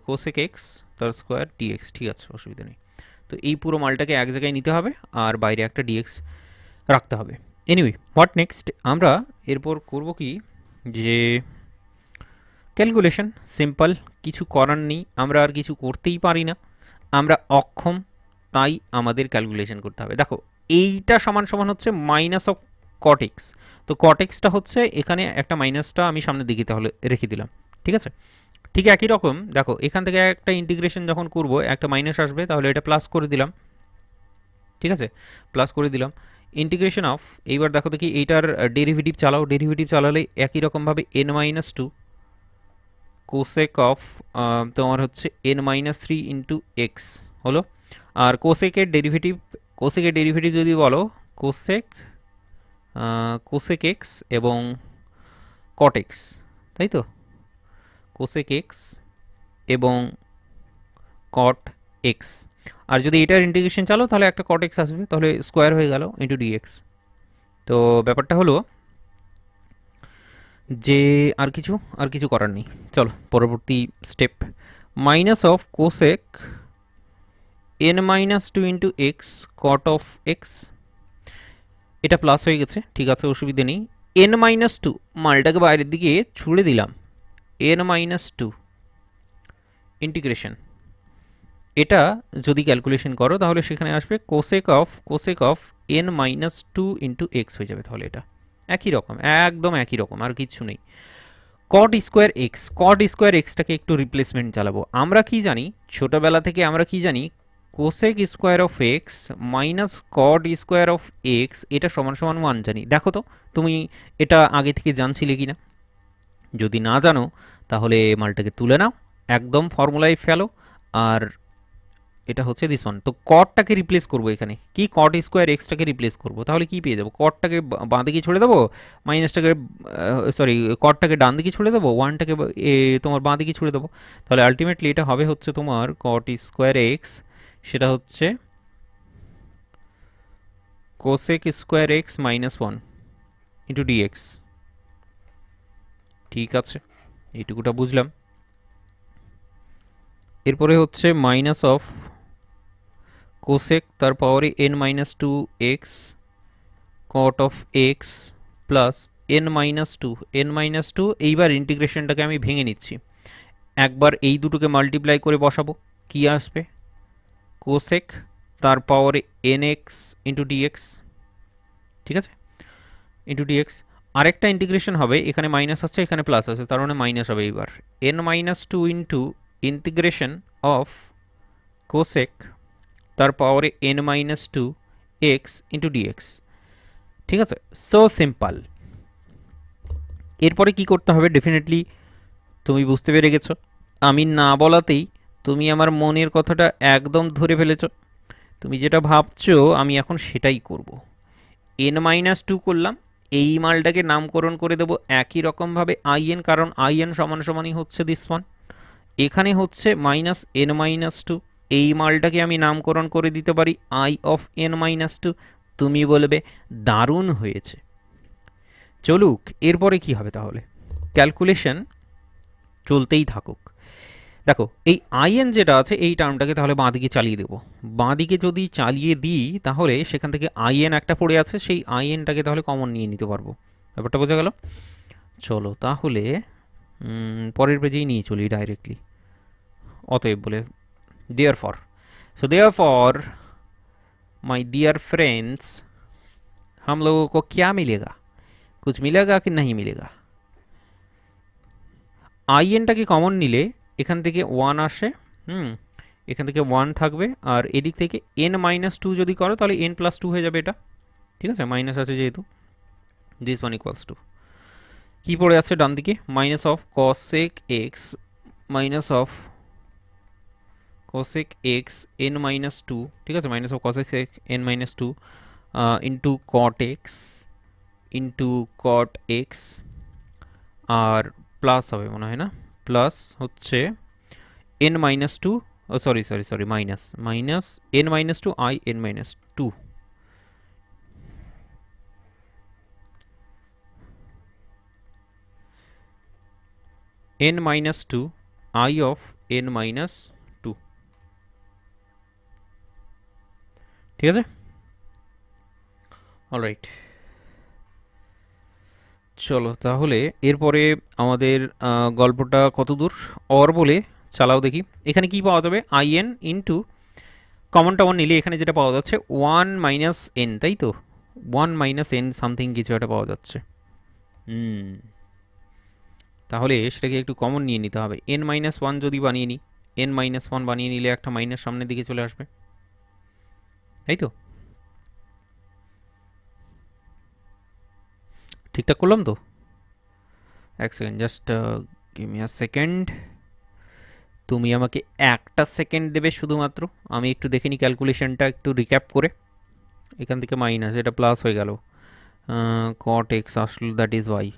cosec x তার square dx. ঠিক আছে, অসুবিধা নেই। তো এই পুরো মালটাকে এক জায়গায় নিতে হবে আর বাইরে একটা ডিএক্স রাখতে হবে। এনিওয়ে হোয়াট নেক্সট, আমরা এরপর করব কি, যে ক্যালকুলেশন। সিম্পল, কিছু করার নেই, আমরা আর কিছু করতেই পারি না, আমরা অক্ষম, তাই আমাদের ক্যালকুলেশন করতে হবে। দেখো এইটা সমান সমান হচ্ছে মাইনাস অফ কট এক্স। তো কট এক্সটা হচ্ছে এখানে একটা মাইনাসটা আমি সামনের দিকে তাহলে রেখে দিলাম, ঠিক আছে? ঠিক একই রকম দেখো এখান থেকে একটা ইন্টিগ্রেশন যখন করব একটা মাইনাস আসবে, তাহলে এটা প্লাস করে দিলাম, ঠিক আছে? প্লাস করে দিলাম ইন্টিগ্রেশন অফ, এইবার দেখো দেখি এইটার ডেরিভেটিভ চালাও, ডেরিভেটিভ চালালে একই রকমভাবে n minus two cosec of তোমার হচ্ছে n minus three into x হলো। আর কোসেকের ডেরিভেটিভ যদি বলো কোসেক এক্স এবং কট এক্স, তাই তো? কোসেক এক্স এবং কট এক্স। আর যদি এটার ইন্টিগ্রেশন চালো তাহলে একটা কট এক্স আসবে, তাহলে স্কোয়ার হয়ে গেল ইন্টু ডিএক্স। তো ব্যাপারটা হলো যে আর কিছু করার নেই। চলো পরবর্তী step, minus of cosec n minus two into x cot of x, এটা প্লাস হয়ে গেছে, ঠিক আছে, অসুবিধে নেই। এন মাইনাস টু মালটাকে বাইরের দিকে ছুড়ে দিলাম, এন মাইনাস টু ইন্টিগ্রেশন, এটা যদি ক্যালকুলেশন করো তাহলে সেখানে আসবে cosec of n minus two into x হয়ে যাবে। তাহলে এটা একই রকম, একদম একই রকম, আর কিছু নেই। কট স্কোয়ার এক্সটাকে একটু রিপ্লেসমেন্ট চালাবো। আমরা কি জানি ছোটবেলা থেকে, আমরা কি জানি cosec square of x minus cot square of x এটা সমান সমান 1 জানি। দেখো তো তুমি এটা আগে থেকে জানছিলে কি না, যদি না জানো তাহলে মালটাকে তুলে নাও, একদম ফর্মুলায় ফেলো, আর এটা হচ্ছে দিস ওয়ান। তো কটটাকে রিপ্লেস করবো এখানে, কি কট স্কোয়ার এক্সটাকে রিপ্লেস করবো, তাহলে কি পেয়ে যাবো, কটটাকে বাঁ দিকে ছুড়ে দেবো, মাইনাসটাকে কটটাকে ডান দিকে ছুড়ে দেবো, ওয়ানটাকে তোমার বাঁ দিকে ছুড়ে দেবো। তাহলে আলটিমেটলি এটা হবে হচ্ছে তোমার কট স্কোয়ার এক্স, সেটা হচ্ছে cosec square x minus 1 into dx. ঠিক আছে, এইটুকুটা বুঝলাম। এরপরে হচ্ছে মাইনাস অফ কোসেক তার পাওয়ারে n minus two x cot of x plus n minus two, n minus two. এইবার ইন্টিগ্রেশনটাকে আমি ভেঙে নিচ্ছি, একবার এই দুটোকে মাল্টিপ্লাই করে বসাবো, কি আসবে কোসেক তার পাওয়ারে এন এক্স ইন্টু ডিএক্স, ঠিক আছে, ইন্টু ডিএক্স। আরেকটা ইন্টিগ্রেশন হবে, এখানে মাইনাস আছে এখানে প্লাস আছে, তার মানে মাইনাস হবে এইবার n minus two into integration of cosec তার পাওয়ারে n minus two x into dx, ঠিক আছে। So simple. এরপরে কি করতে হবে ডেফিনেটলি তুমি বুঝতে পেরে গেছো, আমি না বলাতেই তুমি আমার মনের কথাটা একদম ধরে ফেলেছ। তুমি যেটা ভাবছো আমি এখন সেটাই করব। এন মাইনাস টু করলাম, এই মালটাকে নামকরণ করে দেবো একই রকমভাবে আই এন, কারণ আই এন সমান সমানই হচ্ছে দিস ওয়ান। এখানে হচ্ছে মাইনাস এন মাইনাস টু, এই মালটাকে আমি নামকরণ করে দিতে পারি I of n minus two. তুমি বলবে দারুণ হয়েছে, চলুক। এরপরে কি হবে তাহলে, ক্যালকুলেশন চলতেই থাকুক। দেখো এই আইএন যেটা আছে এই টার্মটাকে তাহলে বাঁ দিকে চালিয়ে দেবো, বাঁ দিকে যদি চালিয়ে দিই তাহলে সেখান থেকে আইএন একটা পড়ে আছে, সেই আইএনটাকে তাহলে কমন নিয়ে নিতে পারবো। ব্যাপারটা বোঝা গেল? চলো তাহলে পরের পেজেই নিয়ে চলি ডাইরেক্টলি। অতএব বলে therefore, so therefore my dear friends, हम लोगों को क्या मिलेगा, कुछ मिलेगा कि नहीं मिलेगा। আইএনটাকে কমন নিলে এখান থেকে ওয়ান আসে, এখান থেকে ওয়ান থাকবে, আর এদিক থেকে এন মাইনাস টু যদি করো তাহলে এন প্লাস টু হয়ে যাবে এটা, ঠিক আছে, মাইনাস আছে যেহেতু। দিস ওয়ান ইকুয়ালস টু কী পড়ে আছে ডান দিকে, minus of cosec x, minus of cosec x n minus two, ঠিক আছে, minus of cosec x n minus two into cot x into cot x, আর প্লাস হবে মনে হয় না, প্লাস হচ্ছে n minus two, sorry sorry sorry minus, minus n minus two I n minus two, n minus two I of n minus two, ঠিক আছে, alright. চলো তাহলে এরপরে আমাদের গল্পটা কত দূর অর বলে চালাও দেখি। এখানে কি পাওয়া যাবে, আই এন ইন্টু কমন টমন নিলে এখানে যেটা পাওয়া যাচ্ছে ওয়ান মাইনাস এন, তাই তো, ওয়ান মাইনাস এন সামথিং কিছু একটা পাওয়া যাচ্ছে। তাহলে সেটাকে একটু কমন নিয়ে নিতে হবে, এন মাইনাস ওয়ান যদি বানিয়ে নিই, এন মাইনাস ওয়ান বানিয়ে নিলে একটা মাইনাস সামনের দিকে চলে আসবে, তাই তো, ঠিকঠাক করলাম তো? এক second, just give me a second, তুমি আমাকে একটা সেকেন্ড দেবে শুধুমাত্র, আমি একটু দেখে নিই ক্যালকুলেশনটা একটু রিক্যাপ করে। এখান থেকে মাইনাস, এটা প্লাস হয়ে গেল, কট এক্স আসলো, that is Y,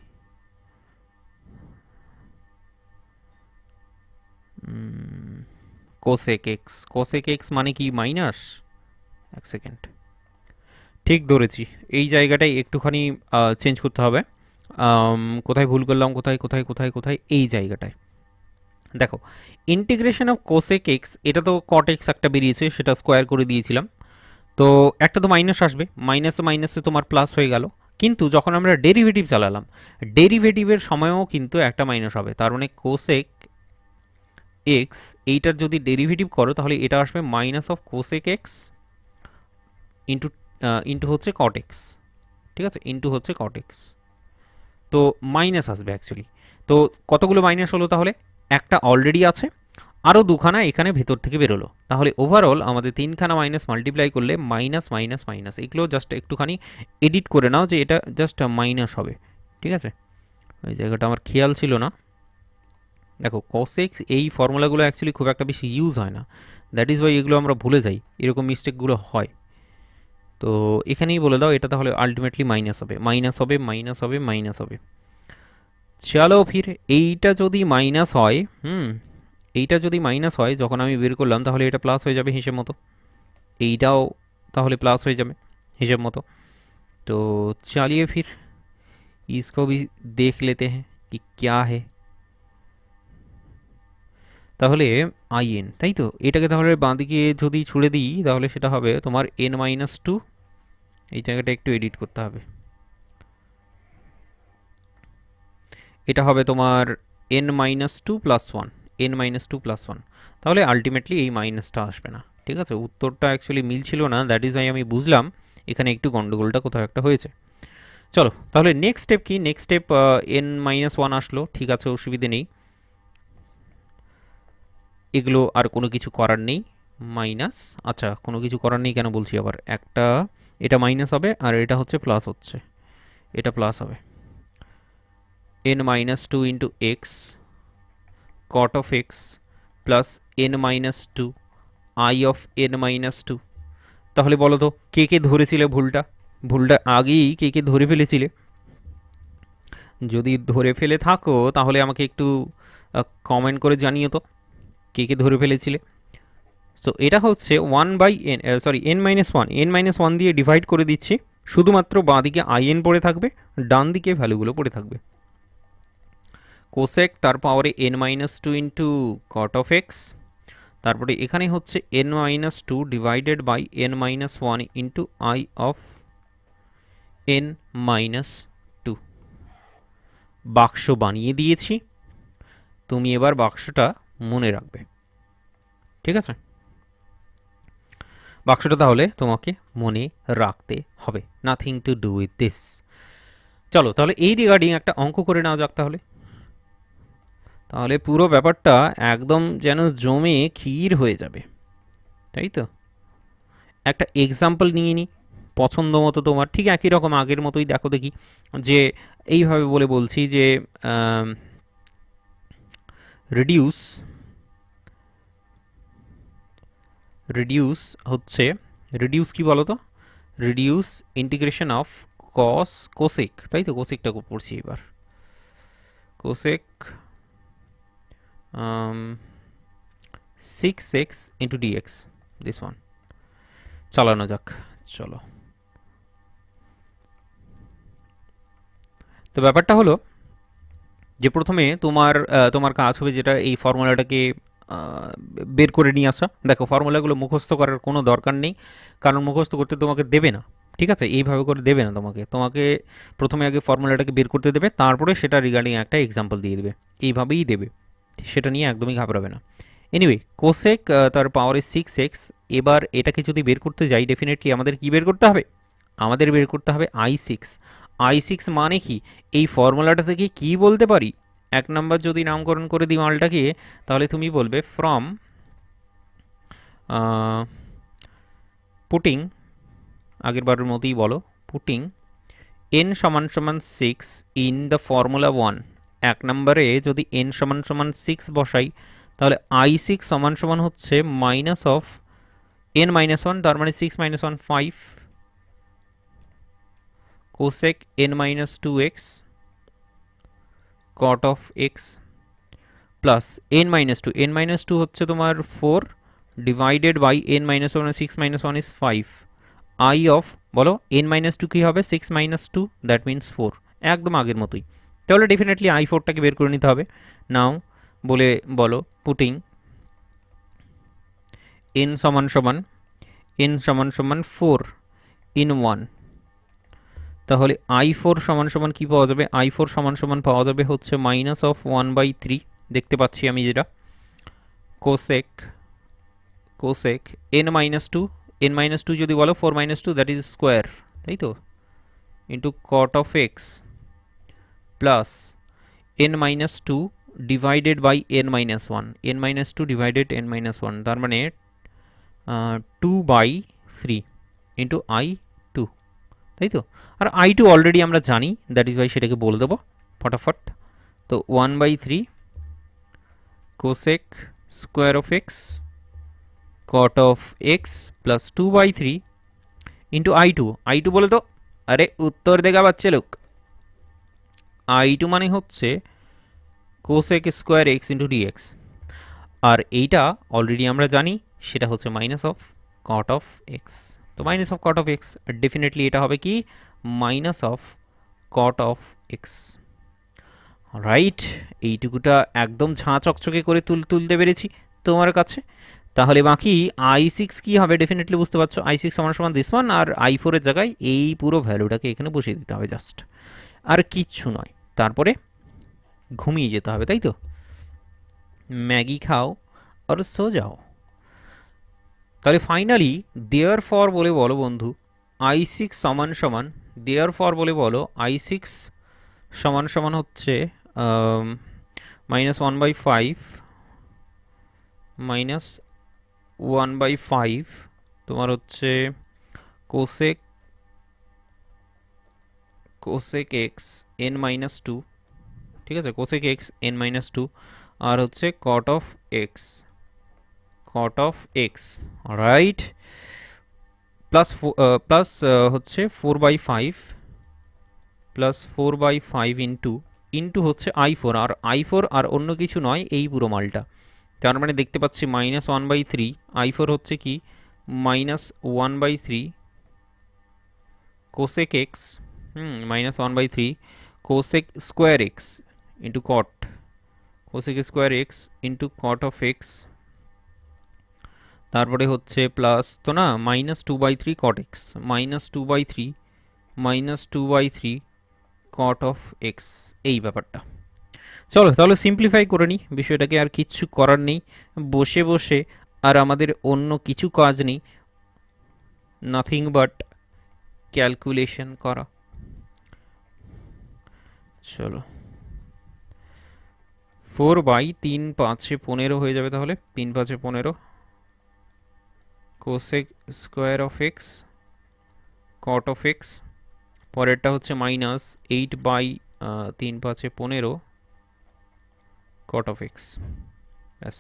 cosec x, cosec x মানে কি মাইনাস, এক সেকেন্ড, ঠিক ধরেছি, এই জায়গাটাই একটুখানি চেঞ্জ করতে হবে। কোথায় ভুল করলাম, কোথায় কোথায় কোথায় কোথায়, এই জায়গাটায় দেখো, ইন্টিগ্রেশন অফ কোসেক এক্স, এটা তো কট এক্স একটা বেরিয়েছে সেটা স্কোয়ার করে দিয়েছিলাম, তো একটা তো মাইনাস আসবে, মাইনাসে মাইনাসে তোমার প্লাস হয়ে গেল, কিন্তু যখন আমরা ডেরিভেটিভ চালালাম ডেরিভেটিভের সময়ও কিন্তু একটা মাইনাস হবে, তার মানে কোসেক এক্স এইটার যদি ডেরিভেটিভ করো তাহলে এটা আসবে minus of cosec x into into হচ্ছে কট এক্স, ঠিক আছে, ইন্টু হচ্ছে কট এক্স, তো মাইনাস আসবে অ্যাকচুয়ালি। তো কতগুলো মাইনাস হলো তাহলে, একটা অলরেডি আছে, আরও দুখানা এখানে ভেতর থেকে বেরোলো, তাহলে ওভারঅল আমাদের তিনখানা মাইনাস মাল্টিপ্লাই করলে মাইনাস মাইনাস মাইনাস, এগুলো জাস্ট একটুখানি এডিট করে নাও যে এটা জাস্ট মাইনাস হবে, ঠিক আছে, ওই জায়গাটা আমার খেয়াল ছিল না। দেখো কসেক্স এই ফর্মুলাগুলো অ্যাকচুয়ালি খুব একটা বেশি ইউজ হয় না, দ্যাট ইজ ওয়াই এগুলো আমরা ভুলে যাই, এরকম মিস্টেকগুলো হয়। তো এখানেই বলে দাও এটা তাহলে আলটিমেটলি মাইনাস হবে, মাইনাস হবে, মাইনাস হবে, মাইনাস হবে। চলো ফির এইটা যদি মাইনাস হয়, এইটা যদি মাইনাস হয় যখন আমি বের করলাম তাহলে এটা প্লাস হয়ে যাবে হিসেব মতো, এইটাও তাহলে প্লাস হয়ে যাবে হিসেব মতো। তো चलिए फिर इसको भी देख लेते हैं कि क्या है। তাহলে আইএন, তাই তো, এটাকে তাহলে বাঁদিকে যদি ছুড়ে দিই তাহলে সেটা হবে তোমার এন মাইনাস টু, এই জায়গাটা একটু এডিট করতে হবে, এটা হবে তোমার n-2 + 1, n-2 + 1, তাহলে আলটিমেটলি এই মাইনাসটা আসবে না। ঠিক আছে, উত্তরটা অ্যাকচুয়ালি মিলছিল না, দ্যাট ইজ আই আমি বুঝলাম এখানে একটু গন্ডগোলটা কোথাও একটা হয়েছে। চলো তাহলে নেক্সট স্টেপ কি, নেক্সট স্টেপ n-1 আসলো, ঠিক আছে অসুবিধে নেই, এগুলো আর কোনো কিছু করার নেই। মাইনাস, আচ্ছা কোনো কিছু করার নেই কেন বলছি আবার, একটা এটা মাইনাস হবে আর এটা হচ্ছে প্লাস হচ্ছে, এটা প্লাস হবে। n-2 into x cot of x plus n-2 i of n-2। তাহলে বলো তো কে কে ধরেছিলে ভুলটা, ভুলটা আগেই কে কে ধরে ফেলেছিলে? যদি ধরে ফেলে থাকো তাহলে আমাকে একটু কমেন্ট করে জানিও তো কে কে ধরে ফেলেছিলে। সো এটা হচ্ছে 1/n, সরি n-1, n-1 দিয়ে ডিভাইড করে দিচ্ছি, শুধুমাত্র বাঁ দিকে in পড়ে থাকবে, ডান দিকে ভ্যালুগুলো পড়ে থাকবে। কোসেক তার পাওয়ারে n-2 into cot of x, তারপরে এখানে হচ্ছে n-2 divided by n-1 into i of n-2। বাক্স বানিয়ে দিয়েছি, তুমি এবার বাক্সটা মনে রাখবে, ঠিক আছে? বাক্সটা তাহলে তোমাকে মনে রাখতে হবে, nothing to do with this. চলো তাহলে এই রিগার্ডিং একটা অঙ্ক করে নেওয়া যাক তাহলে, তাহলে পুরো ব্যাপারটা একদম যেন জমে ক্ষীর হয়ে যাবে, তাই তো? একটা এক্সাম্পল নিয়ে নিই পছন্দ মতো তোমার, ঠিক একই রকম আগের মতোই, দেখো দেখি যে এইভাবে বলে বলছি যে রিডিউস রিডিউস হচ্ছে, রিডিউস কি বলো তো, রিডিউস ইন্টিগ্রেশন অফ কোসেক, তাই তো? কোসেকটা পড়ছি এবার, cosec 6x into dx, this one চালানো যাক। চলো, তো ব্যাপারটা হলো যে প্রথমে তোমার কাজ হবে যেটা, এই ফর্মুলাটাকে বের করে নিয়ে আসা। দেখো ফর্মুলাগুলো মুখস্থ করার কোনো দরকার নেই, কারণ মুখস্থ করতে তোমাকে দেবে না, ঠিক আছে? এইভাবে করে দেবে না তোমাকে, তোমাকে প্রথমে আগে ফর্মুলাটাকে বের করতে দেবে, তারপরে সেটা রিগার্ডিং একটা এক্সাম্পল দিয়ে দেবে, এইভাবেই দেবে, সেটা নিয়ে একদমই ঘাবড়াবে না। এনিওয়ে কোসেক তার পাওয়ারে 6x, এবার এটাকে যদি বের করতে যাই ডেফিনেটলি আমাদের কি বের করতে হবে, আমাদের বের করতে হবে i6। i6 মানে কি, এই ফর্মুলাটা থেকে কি বলতে পারি, এক নাম্বার যদি নামকরণ করে দিই মালটাকে, তাহলে তুমি বলবে ফ্রম পুটিং, আগের বারের মতোই বলো, পুটিং n সমান সমান 6 ইন দ্য ফর্মুলা 1, এক নম্বরে যদি n সমান সমান 6 বসাই তাহলে i6 সমান সমান হচ্ছে মাইনাস অফ n-1, তার মানে 6 - 1 5 cosec n-2x cot of x plus n-2, n-2 হচ্ছে তোমার 4 divided by n-1, 6 - 1 is 5 i of, বলো n-2 কি হবে, 6 - 2 দ্যাট মিন্স 4, একদম আগের মতোই। তাহলে ডেফিনেটলি i4টাকে বের করে নিতে হবে। নাও বলে বলো পুটিং n সমান সমান 4 ইন 1, তাহলে i4 সমান সমান কি পাওয়া যাবে, i4 সমান সমান পাওয়া যাবে হচ্ছে মাইনাস অফ 1/3, দেখতে পাচ্ছি আমি যেটা, কোসেক n-2 যদি বলো 4 - 2 দ্যাট ইজ স্কোয়ার, তাই তো, into cot of x plus n-2 divided by n-1, n-2 divided n-1, তার মানে 2/3 ইন্টু i2, তাই তো? আর i2 অলরেডি আমরা জানি, দ্যাট ইজ ওয়াই সেটাকে বলে দেবো ফটাফট। তো 1/3 cosec square of x cot of x plus 2/3 into i2 বলে তো, আরে উত্তর দেখা পাচ্ছে লোক, i2 মানে হচ্ছে cosec square x into dx, আর এইটা অলরেডি আমরা জানি সেটা হচ্ছে minus of cot of x, তো minus of cot of x definitely এটা হবে কি minus of cot of x, right? এইটুকুটা একদম ঝাঁ চকচকে করে তুলতে পেরেছি তোমার কাছে। তাহলে বাকি i6 কি হবে ডেফিনেটলি বুঝতে পারছো, i6 সমান সমান দিস ওয়ান, আর i4 এর জায়গায় এই পুরো ভ্যালুটাকে এখানে বসিয়ে দিতে হবে জাস্ট, আর কিচ্ছু নয়। তারপরে ঘুমিয়ে যেতে হবে, তাই তো? ম্যাগি খাও আর সো যাও। তাহলে ফাইনালি দেয়ার ফর বলে বলো বন্ধু i6 সমান সমান, দেয়ার ফর বলে বলো i6 সমান সমান হচ্ছে -1/5 -1/5 তোমার হচ্ছে কোসেক এক্স n -2, ঠিক আছে, কোসেক এক্স n -2 আর হচ্ছে কট অফ এক্স, রাইট, প্লাস হচ্ছে 4/5 ইন্টু হচ্ছে i4, আর i4 আর অন্য কিছু নয়, এই পুরো মালটা। তার মানে দেখতে পাচ্ছি -1/3, i4 হচ্ছে কি -1/3 cosec x, -1/3 cosec square x into cosec square x into cot of x, তারপরে হচ্ছে প্লাস তো না -2/3 cot x, -2/3 cot of x, এই ব্যাপারটা। চলো তাহলে সিম্পলিফাই করে নিই বিষয়টাকে, আর কিচ্ছু করার নেই, বসে বসে আর আমাদের অন্য কিছু কাজ নেই, নাথিং বাট ক্যালকুলেশন করা। চলো 4/3 5 15 হয়ে যাবে, তাহলে 3 5 15 cosec square of x cot of x, পরেরটা হচ্ছে -8/3 5 15 কট অফ এক্স। ব্যাস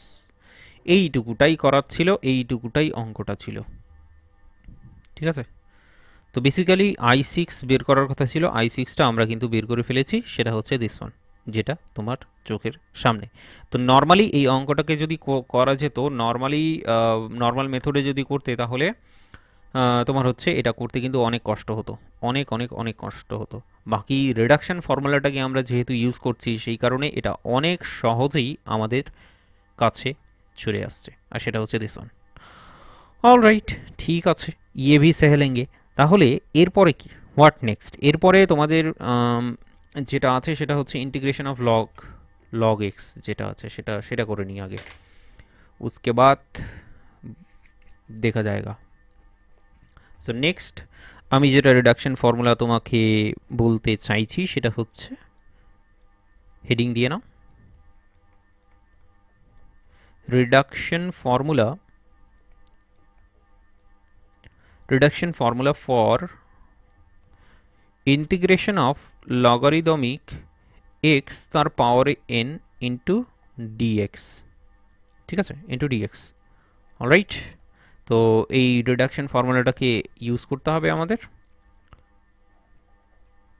এইটুকুটাই করার ছিল, এইটুকুটাই অঙ্কটা ছিল, ঠিক আছে। তো বেসিক্যালি i6 বের করার কথা ছিল, i6টা আমরা কিন্তু বের করে ফেলেছি, সেটা হচ্ছে দিস ওয়ান, যেটা তোমার চোখের সামনে। তো নর্মালি এই অঙ্কটাকে যদি করা যেত নর্মাল মেথডে যদি করতে, তাহলে তোমার হচ্ছে এটা করতে কিন্তু অনেক কষ্ট হতো, অনেক অনেক অনেক কষ্ট হতো। বাকি রিডাকশন ফর্মুলাটাকে আমরা যেহেতু ইউজ করছি, সেই কারণে এটা অনেক সহজেই আমাদের কাছে চলে আসছে, আর সেটা হচ্ছে দিস ওয়ান। অলরাইট, ঠিক আছে, ইয়ে ভি সেহেলেঙ্গে। তাহলে এরপরে কি, হোয়াট নেক্সট? এরপরে তোমাদের যেটা আছে সেটা হচ্ছে ইন্টিগ্রেশন অফ লগ এক্স, যেটা আছে সেটা করে নিই আগে, উসকে বাদ দেখা যায়গা। সো নেক্সট আমি যেটা রিডাকশন ফর্মুলা তোমাকে বলতে চাইছি সেটা হচ্ছে, হেডিং দিয়ে নাও, reduction formula for integration of logarithmic x তার পাওয়ারে n ইন্টু ডিএক্স, ঠিক আছে, ইন্টু ডিএক্স। অলরাইট, তো এই রিডাকশন ফর্মুলাটাকে ইউজ করতে হবে আমাদের।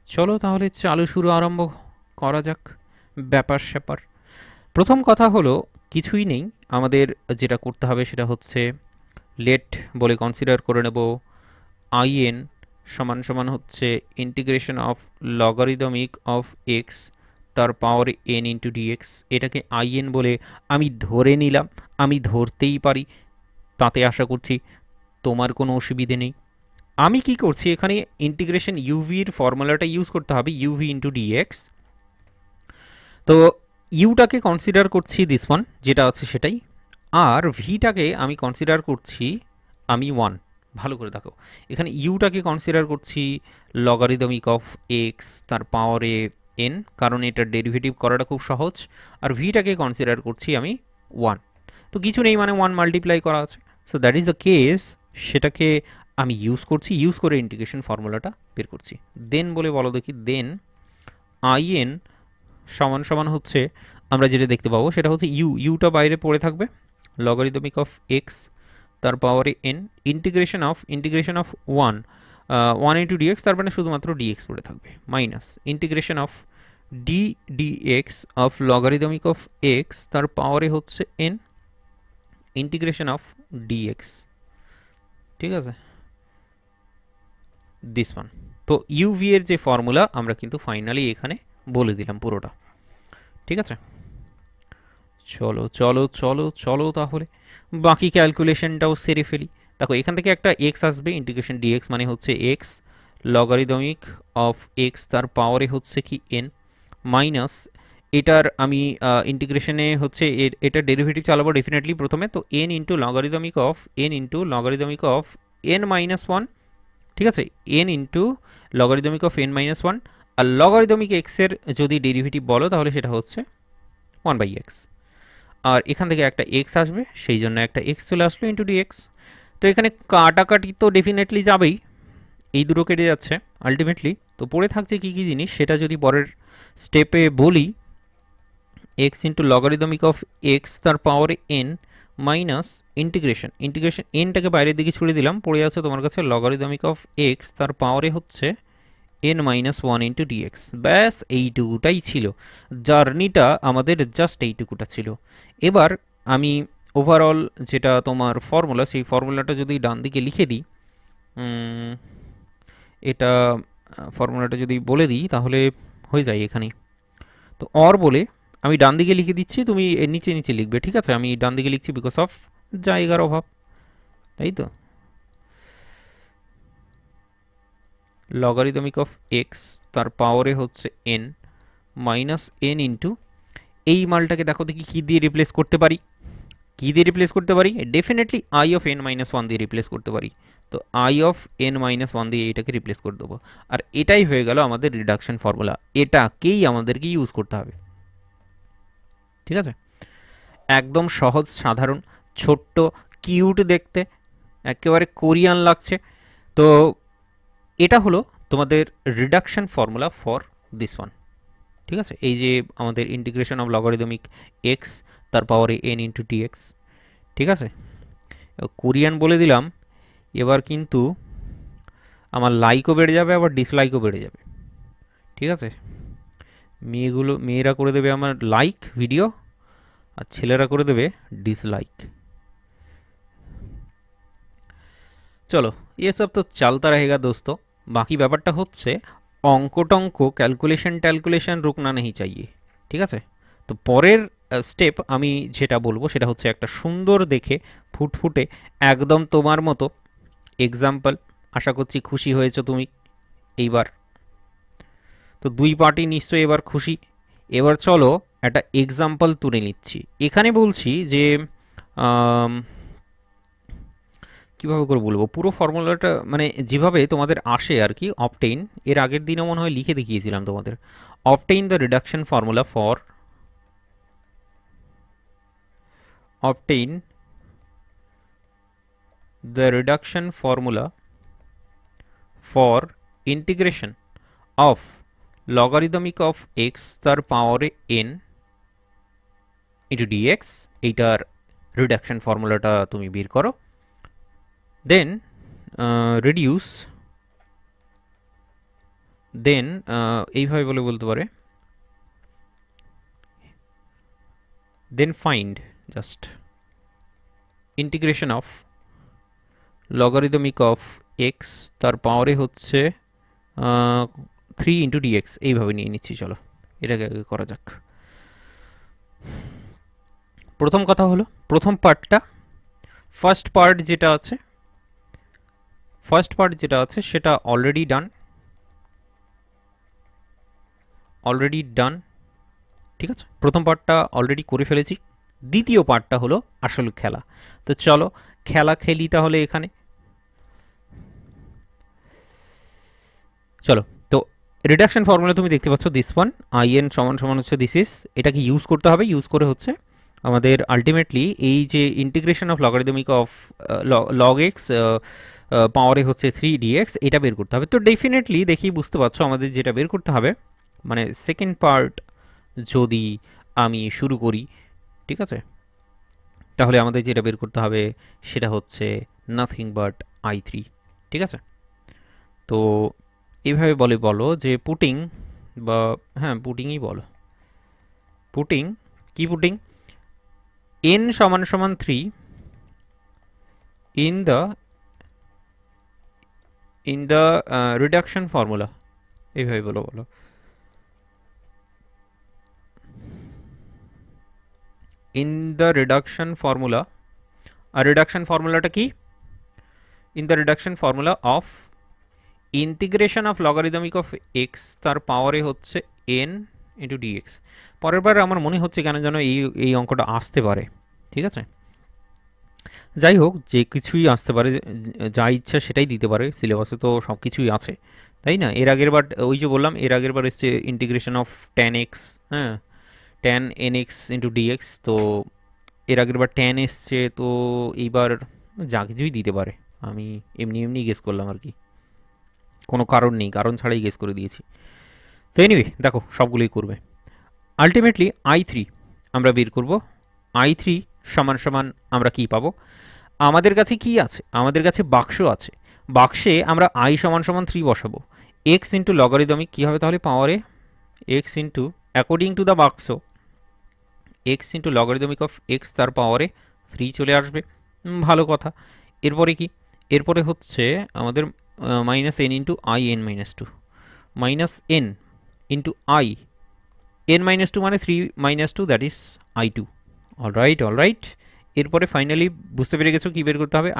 চলো তাহলে চালু শুরু আরম্ভ করা যাক ব্যাপার স্যাপার। প্রথম কথা হলো কিছুই নেই, আমাদের যেটা করতে হবে সেটা হচ্ছে লেট বলে কনসিডার করে নেব in সমান সমান হচ্ছে integration of logarithmic of x তার পাওয়ার n ইন্টু ডিএক্স। এটাকে in বলে আমি ধরে নিলাম, আমি ধরতেই পারি, তাতে আশা করছি তোমার কোনো অসুবিধে নেই। আমি কি করছি এখানে, ইন্টিগ্রেশন ইউভির ফর্মুলাটা ইউজ করতে হবে, ইউভি ইন্টু ডিএক্স। তো ইউটাকে কনসিডার করছি দিস ওয়ান যেটা আছে সেটাই, আর ভিটাকে আমি কনসিডার করছি আমি 1। ভালো করে দেখো, এখানে ইউটাকে কনসিডার করছি লগারিদমিক অফ এক্স তার পাওয়ারে n, কারণ এটার ডেরিভেটিভ করাটা খুব সহজ, আর ভিটাকে কনসিডার করছি আমি 1। তো কিছু নেই, মানে 1 মাল্টিপ্লাই করা আছে। So that is the case, সেটাকে আমি ইউজ করছি, ইউজ করে ইন্টিগ্রেশন ফর্মুলাটা বের করছি। দেন বলে বলো দেখি, দেন in সমান সমান হচ্ছে, আমরা যেটা দেখতে পাবো সেটা হচ্ছে ইউটা বাইরে পড়ে থাকবে, লগারিদমিক অফ এক্স তার পাওয়ারে n integration of 1 into dx, তার মানে শুধুমাত্র ডিএক্স পড়ে থাকবে, minus integration of dx of logarithmic of x তার পাওয়ারে হচ্ছে n ইন্টিগ্রেশন অফ ডিএক্স, ঠিক আছে, দিস ওয়ান। তো ইউভি এর যে ফর্মুলা আমরা কিন্তু ফাইনালি এখানে বলে দিলাম পুরোটা, ঠিক আছে। চলো চলো চলো চলো তাহলে বাকি ক্যালকুলেশনটাও সেরে ফেলি। দেখো এখান থেকে একটা এক্স আসবে, ইন্টিগ্রেশন ডিএক্স মানে হচ্ছে এক্স লগারিদমিক অফ এক্স তার পাওয়ারে হচ্ছে কি n, মাইনাস এটার আমি ইন্টিগ্রেশনে হচ্ছে এটা ডেরিভেটিভ চালাবো ডেফিনেটলি প্রথমে। তো n into logarithmic of n minus one, ঠিক আছে, n into logarithmic of n minus one. আর লগারিদমিক এক্সের যদি ডেরিভেটিভ বলো তাহলে সেটা হচ্ছে 1/x। আর এখান থেকে একটা এক্স আসবে, সেই জন্য একটা এক্স চলে আসলো ইন্টু ডিএক্স। তো এখানে কাটাকাটি তো ডেফিনেটলি যাবেই, এই দুটো কেটে যাচ্ছে আলটিমেটলি। তো পড়ে থাকছে কী কী জিনিস সেটা যদি পরের স্টেপে বলি, x into logarithmic of x তার পাওয়ারে এন মাইনাস ইন্টিগ্রেশন এনটাকে বাইরের দিকে ছুড়ে দিলাম, পড়ে আছে তোমার কাছে লগারিদমিক অফ এক্স তার পাওয়ারে হচ্ছে n minus one into dx. ব্যাস এইটুকুটাই ছিল, জার্নিটা আমাদের জাস্ট এইটুকুটা ছিল। এবার আমি ওভারঅল যেটা তোমার ফর্মুলা, সেই ফর্মুলাটা যদি ডান দিকে লিখে দিই, এটা ফর্মুলাটা যদি বলে দিই তাহলে হয়ে যায় এখানেই। তো অর বলে আমি ডান দিকে লিখে দিচ্ছি, তুমি এর নিচে নিচে লিখবে, ঠিক আছে? আমি ডান দিকে লিখছি বিকজ অফ জায়গার অভাব, তাই তো। লগারিদমিক অফ এক্স তার পাওয়ারে হচ্ছে এন মাইনাস এন ইন্টু, এই মালটাকে দেখো দেখি কী দিয়ে রিপ্লেস করতে পারি। কী দিয়ে রিপ্লেস করতে পারি? Definitely I of n minus one দিয়ে রিপ্লেস করতে পারি। তো I of n minus one দিয়ে এটাকে রিপ্লেস করে দেবো। আর এটাই হয়ে গেল আমাদের রিডাকশন ফর্মুলা, এটাকেই আমাদেরকে ইউজ করতে হবে, ঠিক আছে? একদম সহজ, সাধারণ, ছোট্ট, কিউট দেখতে, একেবারে কোরিয়ান লাগছে। তো এটা হলো তোমাদের reduction formula for this one, ঠিক আছে? এই যে আমাদের ইন্টিগ্রেশন অফ লগারিদমিক এক্স তার পাওয়ারে এন ইন্টু ডিএক্স, ঠিক আছে? কোরিয়ান বলে দিলাম, এবার কিন্তু আমার লাইকও বেড়ে যাবে আবার ডিসলাইকও বেড়ে যাবে, ঠিক আছে? মেয়েরা করে দেবে আমার লাইক ভিডিও, আর ছেলেরা করে দেবে ডিসলাইক। চলো ये सब तो चलता रहेगा दोस्तों। বাকি ব্যাপারটা হচ্ছে অঙ্ক টঙ্ক ক্যালকুলেশন রুকনা নেই চাইয়ে, ঠিক আছে? তো পরের স্টেপ আমি যেটা বলবো সেটা হচ্ছে একটা সুন্দর দেখে ফুটফুটে একদম তোমার মতো এক্সাম্পল। আশা করছি খুশি হয়েছো তুমি এইবার। তো দুই পার্টি নিশ্চয়ই এবার খুশি। এবার চলো একটা এক্সাম্পল তুলে নিচ্ছি। এখানে বলছি যে কীভাবে করে বলবো পুরো ফর্মুলাটা, মানে যেভাবে তোমাদের আসে আর কি। অবটেইন, এর আগের দিনও মনে হয় লিখে দেখিয়েছিলাম তোমাদের। Obtain the reduction formula for integration of logarithmic of x তার পাওয়ারে এন ইন্টু ডিএক্স। এইটার রিডাকশন ফর্মুলাটা তুমি বের করো। দেন রিডিউস, দেন এইভাবে বলতে পারে, then find just integration of logarithmic of x তার পাওয়ারে হচ্ছে 3 ইন্টু ডিএক্স। এইভাবে নিয়ে নিচ্ছি, চলো এটাকে করা যাক। প্রথম কথা হলো প্রথম পার্টটা, ফার্স্ট পার্ট যেটা আছে সেটা অলরেডি ডান, ঠিক আছে? প্রথম পার্টটা অলরেডি করে ফেলেছি। দ্বিতীয় পার্টটা হলো আসল খেলা। তো চলো খেলা খেলি তাহলে এখানে। চলো, তো রিডাকশন ফর্মুলা তুমি দেখতে পাচ্ছ দিস ওয়ান, আই এন সমান সমান হচ্ছে দিস ইস। এটাকে ইউজ করতে হবে, ইউজ করে হচ্ছে আমাদের আলটিমেটলি এই যে integration of logarithmic of log x পাওয়ারে হচ্ছে 3 ডিএক্স, এটা বের করতে হবে। তো ডেফিনেটলি দেখি বুঝতে পারছো আমাদের যেটা বের করতে হবে, মানে সেকেন্ড পার্ট যদি আমি শুরু করি, ঠিক আছে, তাহলে আমাদের যেটা বের করতে হবে সেটা হচ্ছে নাথিং বাট i3, ঠিক আছে? তো এইভাবে বলো যে পুটিং, বা হ্যাঁ পুটিংই বলো, পুটিং n সমান সমান 3 in the reduction formula, এইভাবে বলো in the reduction formula। আর রিডাকশন ফর্মুলাটা কি? in the reduction formula of integration of logarithmic of x তার পাওয়ারে হচ্ছে n ইন্টু ডিএক্স। পরের বার আমার মনে হচ্ছে কেন যেন এই অঙ্কটা আসতে পারে, ঠিক আছে। যাই হোক, যে কিছুই আসতে পারে, যা ইচ্ছা সেটাই দিতে পারে, সিলেবাসে তো সব কিছুই আছে, তাই না। এর আগের বার ওই যে বললাম, এর আগের বার এসছে ইন্টিগ্রেশন অফ ট্যান এক্স, হ্যাঁ, tan n x into dx, তো এর আগের বার ট্যান এসছে, তো এইবার যা কিছুই দিতে পারে। আমি এমনি এমনি গেস করলাম আর কি, কোনো কারণ নেই, কারণ ছাড়াই গেস করে দিয়েছি। তো এনিওয়ে দেখো সবগুলোই করবে। আলটিমেটলি i3 আমরা বের করব। i3 সমান সমান আমরা কি পাবো, আমাদের কাছে কি আছে, আমাদের কাছে বাক্স আছে, বাক্সে আমরা i সমান সমান 3 বসাবো, x ইন্টু লগারিদমিক কী হবে তাহলে পাওয়ারে x into according to the বাক্স x into logarithmic of x তার পাওয়ারে 3 চলে আসবে। ভালো কথা। এরপরে কি, এরপরে হচ্ছে আমাদের minus n into I n minus two, minus n into I n minus two মানে 3 minus two, that is i2। Alright. এরপরে ফাইনালি বুঝতে পেরে গেছো কী বের করতে হবে,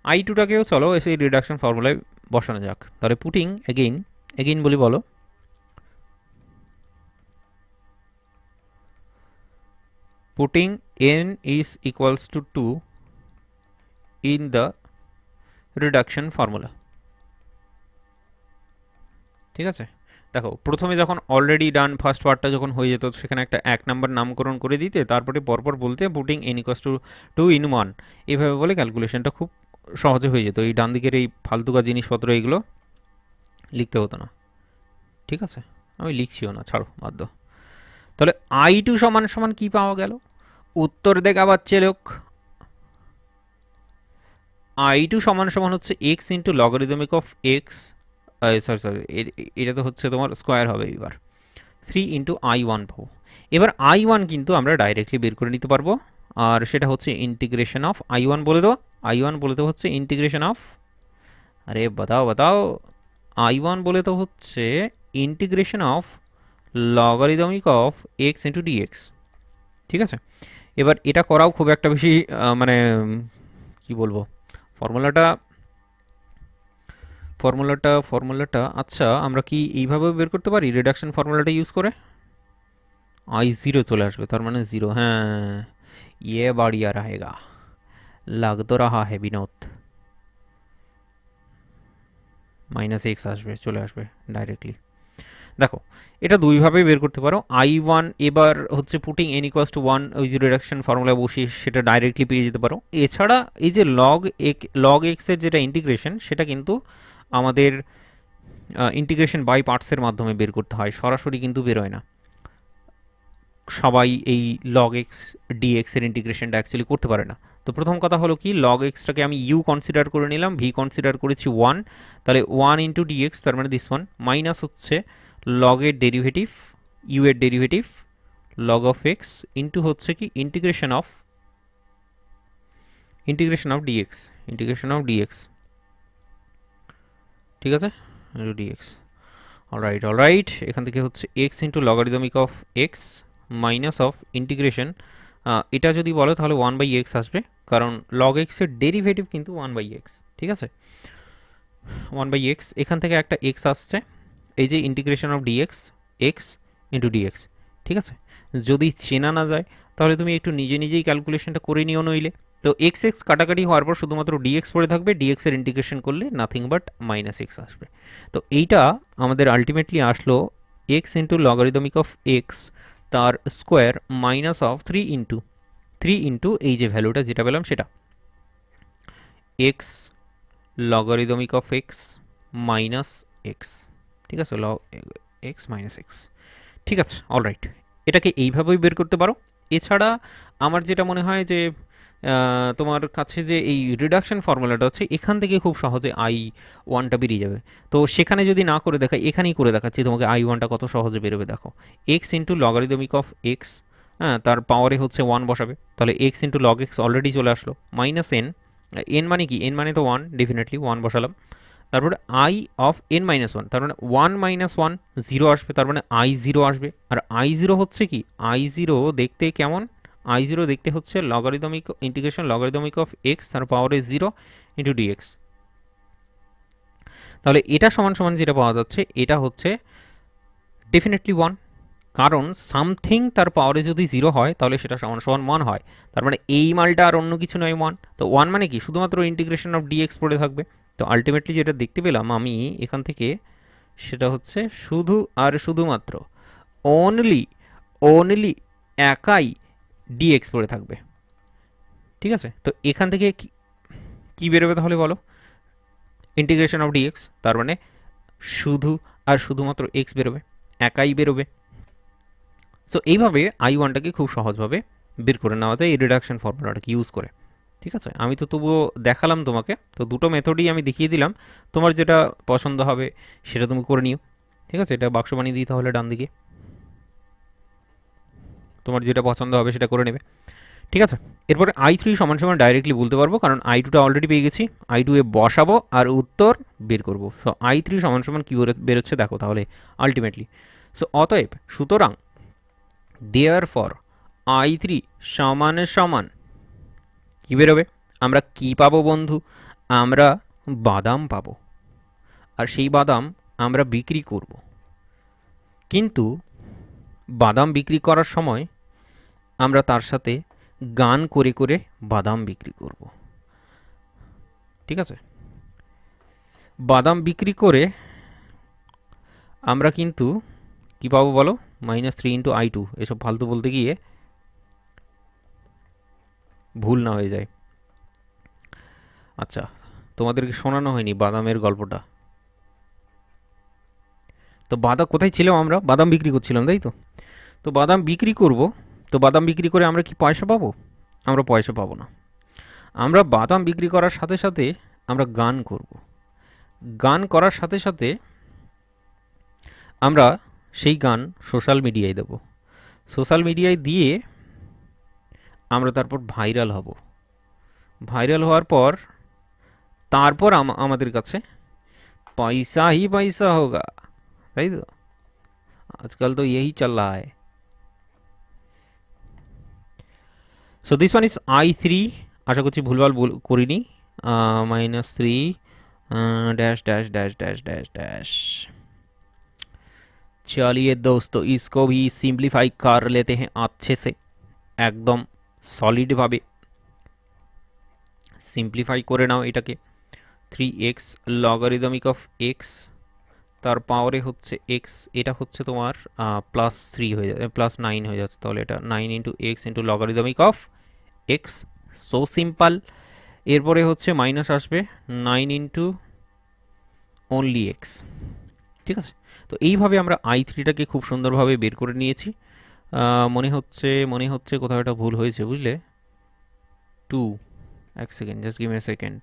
i2টাকেও চলো এই রিডাকশন ফর্মুলায় বসানো যাক। তাহলে পুটিং এগেইন বলি, বলো putting n is equals to 2 in the reduction formula, ঠিক আছে। দেখো প্রথমে যখন অলরেডি ডান ফার্স্ট পার্টটা যখন হয়ে যেত, সেখানে একটা 1 নাম্বার নামকরণ করে দিতে, তারপরে পরপর বলতে putting n equals to 2 in 1, এইভাবে বলে ক্যালকুলেশনটা খুব সহজে হয়ে যেত। এই ডান দিকের এই ফালতুকা জিনিসপত্র এইগুলো লিখতে হতো না, ঠিক আছে। আমি লিখছিও না, ছাড়ো, বাধ্য। তাহলে i2 সমান সমান কি পাওয়া গেল, উত্তর দেখা পাচ্ছে লোক। i2 সমান সমান হচ্ছে x into logarithmic of x, sorry এটা তো হচ্ছে তোমার স্কোয়ার হবে, এবার 3 ইন্টু i1 পাবো। এবার i1 কিন্তু আমরা ডাইরেক্টলি বের করে নিতে পারবো, আর সেটা হচ্ছে ইন্টিগ্রেশন অফ i1 বলে দাও, i1 বলে তো হচ্ছে ইন্টিগ্রেশন অফ, আরে বাতাও i1 বলে তো হচ্ছে integration of logarithmic of x into dx, ঠিক আছে। এবার এটা করাও খুব একটা বেশি মানে কি বলবো, ফর্মুলাটা আচ্ছা আমরা কি এইভাবে বের করতে পারি, রিডাকশন ফর্মুলাটা ইউজ করে i0 চলে আসবে, তার মানে 0, হ্যাঁ ইয়ে বাড়িয়া रहेगा, লাগ তো রাহা है বিনোদ, মাইনাস এক্স আসবে, চলে আসবে ডাইরেক্টলি। দেখো এটা দুইভাবেই বের করতে পারো, i1 এবার হচ্ছে পুটিং n ইকুয়ালস টু 1 ওই যে রিডাকশন ফর্মুলা বসিয়ে সেটা ডাইরেক্টলি পেয়ে যেতে পারো। এছাড়া এই যে লগ এক্সের যেটা ইন্টিগ্রেশন, সেটা কিন্তু আমাদের ইন্টিগ্রেশন বাই পার্টসের মাধ্যমে বের করতে হয়, সরাসরি কিন্তু বেরোয় না। সবাই এই লগ এক্স ডিএক্স এর ইন্টিগ্রেশনটা অ্যাকচুয়ালি করতে পারে না। তো প্রথম কথা হলো কি, লগ এক্সটাকে আমি ইউ কনসিডার করে নিলাম, ভি কনসিডার করেছি 1, তাহলে 1 ইন্টু ডিএক্স, তার মানে দিস ওয়ান, মাইনাস হচ্ছে লগের ডেরিভেটিভ, ইউ এর derivative log of x, into হচ্ছে কি ইন্টিগ্রেশন অফ ডিএক্স, ঠিক আছে, ডিএক্স। অলরাইট, এখান থেকে হচ্ছে x into logarithmic of x minus of integration, এটা যদি বলো তাহলে 1/x আসবে, কারণ লগ এক্সের ডেরিভেটিভ কিন্তু 1/x, ঠিক আছে, 1/x। এখান থেকে একটা x আসছে, এই যে integration of dx, x into dx, ঠিক আছে। যদি চেনা না যায় তাহলে তুমি একটু নিজেই ক্যালকুলেশনটা করে নিও, নইলে তো এক্স কাটাকাটি হওয়ার পর শুধুমাত্র ডিএক্স পড়ে থাকবে, ডিএক্স এর ইন্টিগ্রেশন করলে নাথিং বাট মাইনাস এক্স আসবে। তো এইটা আমাদের আলটিমেটলি আসলো x into logarithmic of x তার স্কোয়ার মাইনাস অফ 3 ইন্টু এই যে ভ্যালুটা যেটা পেলাম সেটা, x logarithmic of x minus x, ঠিক আছে, এক্স মাইনাস এক্স, ঠিক আছে। অলরাইট, এটাকে এইভাবেই বের করতে পারো। এছাড়া আমার যেটা মনে হয় যে তোমার কাছে যে এই রিডাকশন ফর্মুলাটা আছে, এখান থেকে খুব সহজে i1টা বেরিয়ে যাবে। তো সেখানে যদি না করে দেখাই, এখানেই করে দেখাচ্ছি তোমাকে i1টা কত সহজে বেরোবে। দেখো x into logarithmic of x, হ্যাঁ, তার পাওয়ারে হচ্ছে 1 বসাবে, তাহলে x into log x already চলে আসলো, মাইনাস এন মানে কি, এন মানে তো 1, ডেফিনেটলি 1 বসালাম, তারপরে আই অফ এন মাইনাস 1, তার মানে 1 মাইনাস 1 0 আসবে, তার মানে i0 আসবে। আর i0 হচ্ছে কি, i0 দেখতে কেমন, i0 দেখতে হচ্ছে logarithmic integration logarithmic of x তার পাওয়ারে 0 ইন্টু ডিএক্স। তাহলে এটা সমান সমান যেটা পাওয়া যাচ্ছে, এটা হচ্ছে ডেফিনেটলি 1, কারণ সামথিং তার পাওয়ারে যদি 0 হয় তাহলে সেটা সমান সমান 1 হয়। তার মানে এই মালটা আর অন্য কিছু নয় 1। তো 1 মানে কি শুধুমাত্র ইন্টিগ্রেশন অফ ডিএক্স পড়ে থাকবে। তো আলটিমেটলি যেটা দেখতে পেলাম আমি এখান থেকে সেটা হচ্ছে শুধু আর শুধুমাত্র অনলি অনলি একাই ডিএক্স পড়ে থাকবে। ঠিক আছে, তো এখান থেকে কি বেরোবে তাহলে বলো? ইন্টিগ্রেশন অফ ডিএক্স, তার মানে শুধু আর শুধুমাত্র এক্স বেরোবে, একাই বেরোবে। সো এইভাবে আই ওয়ানটাকে খুব সহজভাবে বের করে নেওয়া যায় এই রিডাকশন ফর্মুলাটাকে ইউজ করে। ঠিক আছে, আমি তো তবুও দেখালাম তোমাকে, তো দুটো মেথডই আমি দেখিয়ে দিলাম, তোমার যেটা পছন্দ হবে সেটা তুমি করে নিও। ঠিক আছে, এটা বাক্স বানিয়ে দিই তাহলে ডান দিকে, তোমার যেটা পছন্দ হবে সেটা করে নেবে। ঠিক আছে, এরপরে i3 সমান সমান ডাইরেক্টলি বলতে পারবো, কারণ i2টা অলরেডি পেয়ে গেছি, i2 এ বসাবো আর উত্তর বের করবো। সো i3 সমান সমান কী বেরোচ্ছে দেখো তাহলে আলটিমেটলি। সো অতএব সুতরাং দেয়ারফর i3 সমান সমান কী বেরোবে? আমরা কি পাবো বন্ধু? আমরা বাদাম পাবো, আর সেই বাদাম আমরা বিক্রি করব। কিন্তু বাদাম বিক্রি করার সময় আমরা তার সাথে গান করে করে বাদাম বিক্রি করব। ঠিক আছে, বাদাম বিক্রি করে আমরা কিন্তু কি পাবো বলো? -3 ইন্টু i2। এসব ফালতু বলতে গিয়ে ভুল না হয়ে যায়। আচ্ছা, তোমাদেরকে শোনানো হয়নি বাদামের গল্পটা। তো বাদাম কোথায় ছিলাম? আমরা বাদাম বিক্রি করছিলাম, তাই তো? তো বাদাম বিক্রি করব, তো বাদাম বিক্রি করে আমরা কি পয়সা পাবো? আমরা পয়সা পাবো না। আমরা বাদাম বিক্রি করার সাথে সাথে আমরা গান করব, গান করার সাথে সাথে আমরা সেই গান সোশ্যাল মিডিয়ায় দেব, সোশ্যাল মিডিয়ায় দিয়ে আমরা তারপর ভাইরাল হব। ভাইরাল হওয়ার পর তারপর আমাদের কাছে পয়সা ही पैसा होगा, তাই তো? आजकल तो यही चल रहा है। So this one is i3, आशा करছি ভুলভাল করিনি। -3 dash dash dash dash dash dash. चलिए दोस्तों, इसको भी सिंप्लीफाई कर लेते हैं अच्छे से, एकदम सॉलिड भावे सिंप्लीफाई করে নাও এটাকে। 3x লগারিদমিক অফ x তার পাওয়ারে হচ্ছে x, এটা হচ্ছে তোমার +3 হয়ে যাবে, +9 হয়ে যাচ্ছে, তাহলে এটা 9 into x into logarithmic of x। So simple. এরপরে হচ্ছে মাইনাস আসবে 9 ইন্টু অনলি x। ঠিক আছে, তো এইভাবে আমরা i3টাকে খুব সুন্দরভাবে বের করে নিয়েছি। মনে হচ্ছে কোথাও একটা ভুল হয়েছে, বুঝলে? 2, এক second, just give me a second,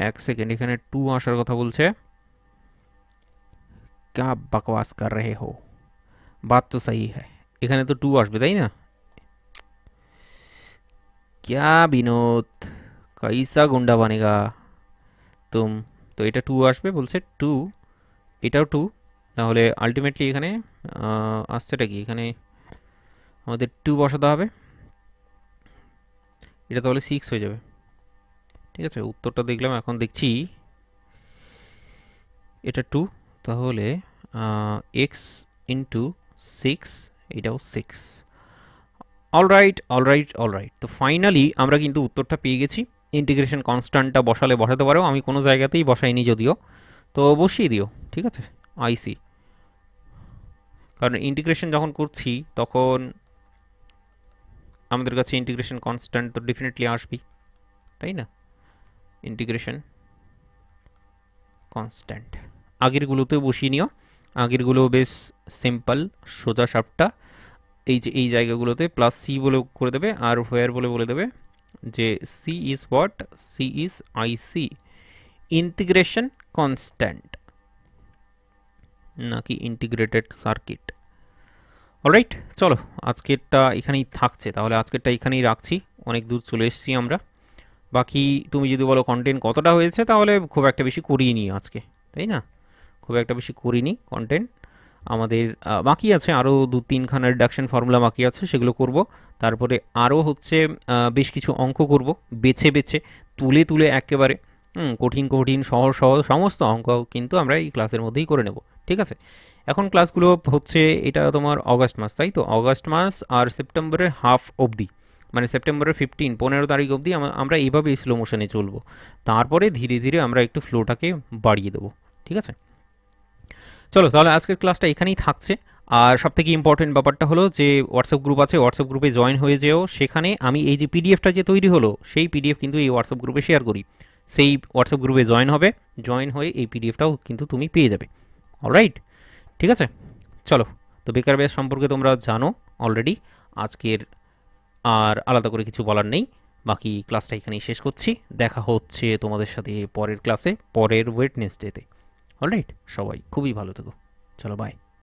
এক সেকেন্ড। এখানে 2 আসার কথা বলছে। क्या बकवास कर रहे हो? बात तो सही है, এখানে তো 2 আসবে, তাই না? क्या বিনোদ, कैसा गुंडा बनेगा तुम? তো এটা 2 আসবে বলছে, 2, এটাও 2। তাহলে আলটিমেটলি এখানে আসছেটা কি? এখানে আমাদের 2 বসাতে হবে, এটা তাহলে 6 হয়ে যাবে। ঠিক আছে, উত্তরটা দেখলাম, এখন দেখছি এটা 2, তাহলে x ইন্টু 6, এটাও 6। অলরাইট অলরাইট অলরাইট, তো ফাইনালি আমরা কিন্তু উত্তরটা পেয়ে গেছি। ইন্টিগ্রেশন কনস্ট্যান্টটা বসালে বসাতে পারো, আমি কোনো জায়গাতেই বসাইনি যদিও, তো বসিয়ে দিও। ঠিক আছে, আইসি, কারণ ইন্টিগ্রেশন যখন করছি তখন আমাদের কাছে ইন্টিগ্রেশন কনস্ট্যান্ট তো ডেফিনেটলি আসবেই, তাই না? ইন্টিগ্রেশন কনস্ট্যান্ট আগেরগুলোতেও বসিয়ে নিও, আগেরগুলো বেশ সিম্পল সোজা সাপটা। এই যে এই জায়গাগুলোতে প্লাস সি বলে করে দেবে, আর হোয়ার বলে দেবে যে C is what, C is IC, integration constant, নাকি ইন্টিগ্রেটেড সার্কিট। অলরাইট, চলো আজকেরটা এখানেই থাকছে, তাহলে আজকেরটা এখানেই রাখছি, অনেক দূর চলে এসেছি আমরা। বাকি তুমি যদি বলো কন্টেন্ট কতটা হয়েছে, তাহলে খুব একটা বেশি করিনি আজকে, তাই না? খুব একটা বেশি করিনি কন্টেন্ট, আমাদের বাকি আছে আরও 2-3খানা রিডাকশন ফর্মুলা বাকি আছে, সেগুলো করব। তারপরে আরও হচ্ছে বেশ কিছু অঙ্ক করব, বেছে বেছে তুলে তুলে একেবারে কঠিন কঠিন সহজ সহজ সমস্ত অঙ্ক কিন্তু আমরা এই ক্লাসের মধ্যেই করে নেব। ঠিক আছে, এখন ক্লাসগুলো হচ্ছে, এটা তোমার অগাস্ট মাস, তাই তো? অগাস্ট মাস আর সেপ্টেম্বরের হাফ অবধি, মানে সেপ্টেম্বরের 15 তারিখ অবধি আমরা এইভাবেই স্লো মোশনে চলবো। তারপরে ধীরে ধীরে আমরা একটু ফ্লোটাকে বাড়িয়ে দেবো, ঠিক আছে? চলো তাহলে আজকের ক্লাসটা এখানেই থাকছে। আর সবথেকে ইম্পর্টেন্ট ব্যাপারটা হলো যে হোয়াটসঅ্যাপ গ্রুপ আছে, হোয়াটসঅ্যাপ গ্রুপে জয়েন হয়ে যেও। সেখানে আমি এই যে পিডিএফটা যে তৈরি হলো সেই পিডিএফ কিন্তু এই হোয়াটসঅ্যাপ গ্রুপে শেয়ার করি। সেই হোয়াটসঅ্যাপ গ্রুপে জয়েন হবে, জয়েন হয়ে এই পিডিএফটাও কিন্তু তুমি পেয়ে যাবে। অলরাইট, ঠিক আছে? চলো, তো বেকার ব্যাচ সম্পর্কে তোমরা জানো অলরেডি। আজকের আর আলাদা করে কিছু বলার নেই। বাকি ক্লাসটা এখানেই শেষ করছি। দেখা হচ্ছে তোমাদের সাথে পরের ক্লাসে, পরের ওয়েডনেসডেতে। অলরাইট, সবাই খুবই ভালো থেকো। চলো, বাই।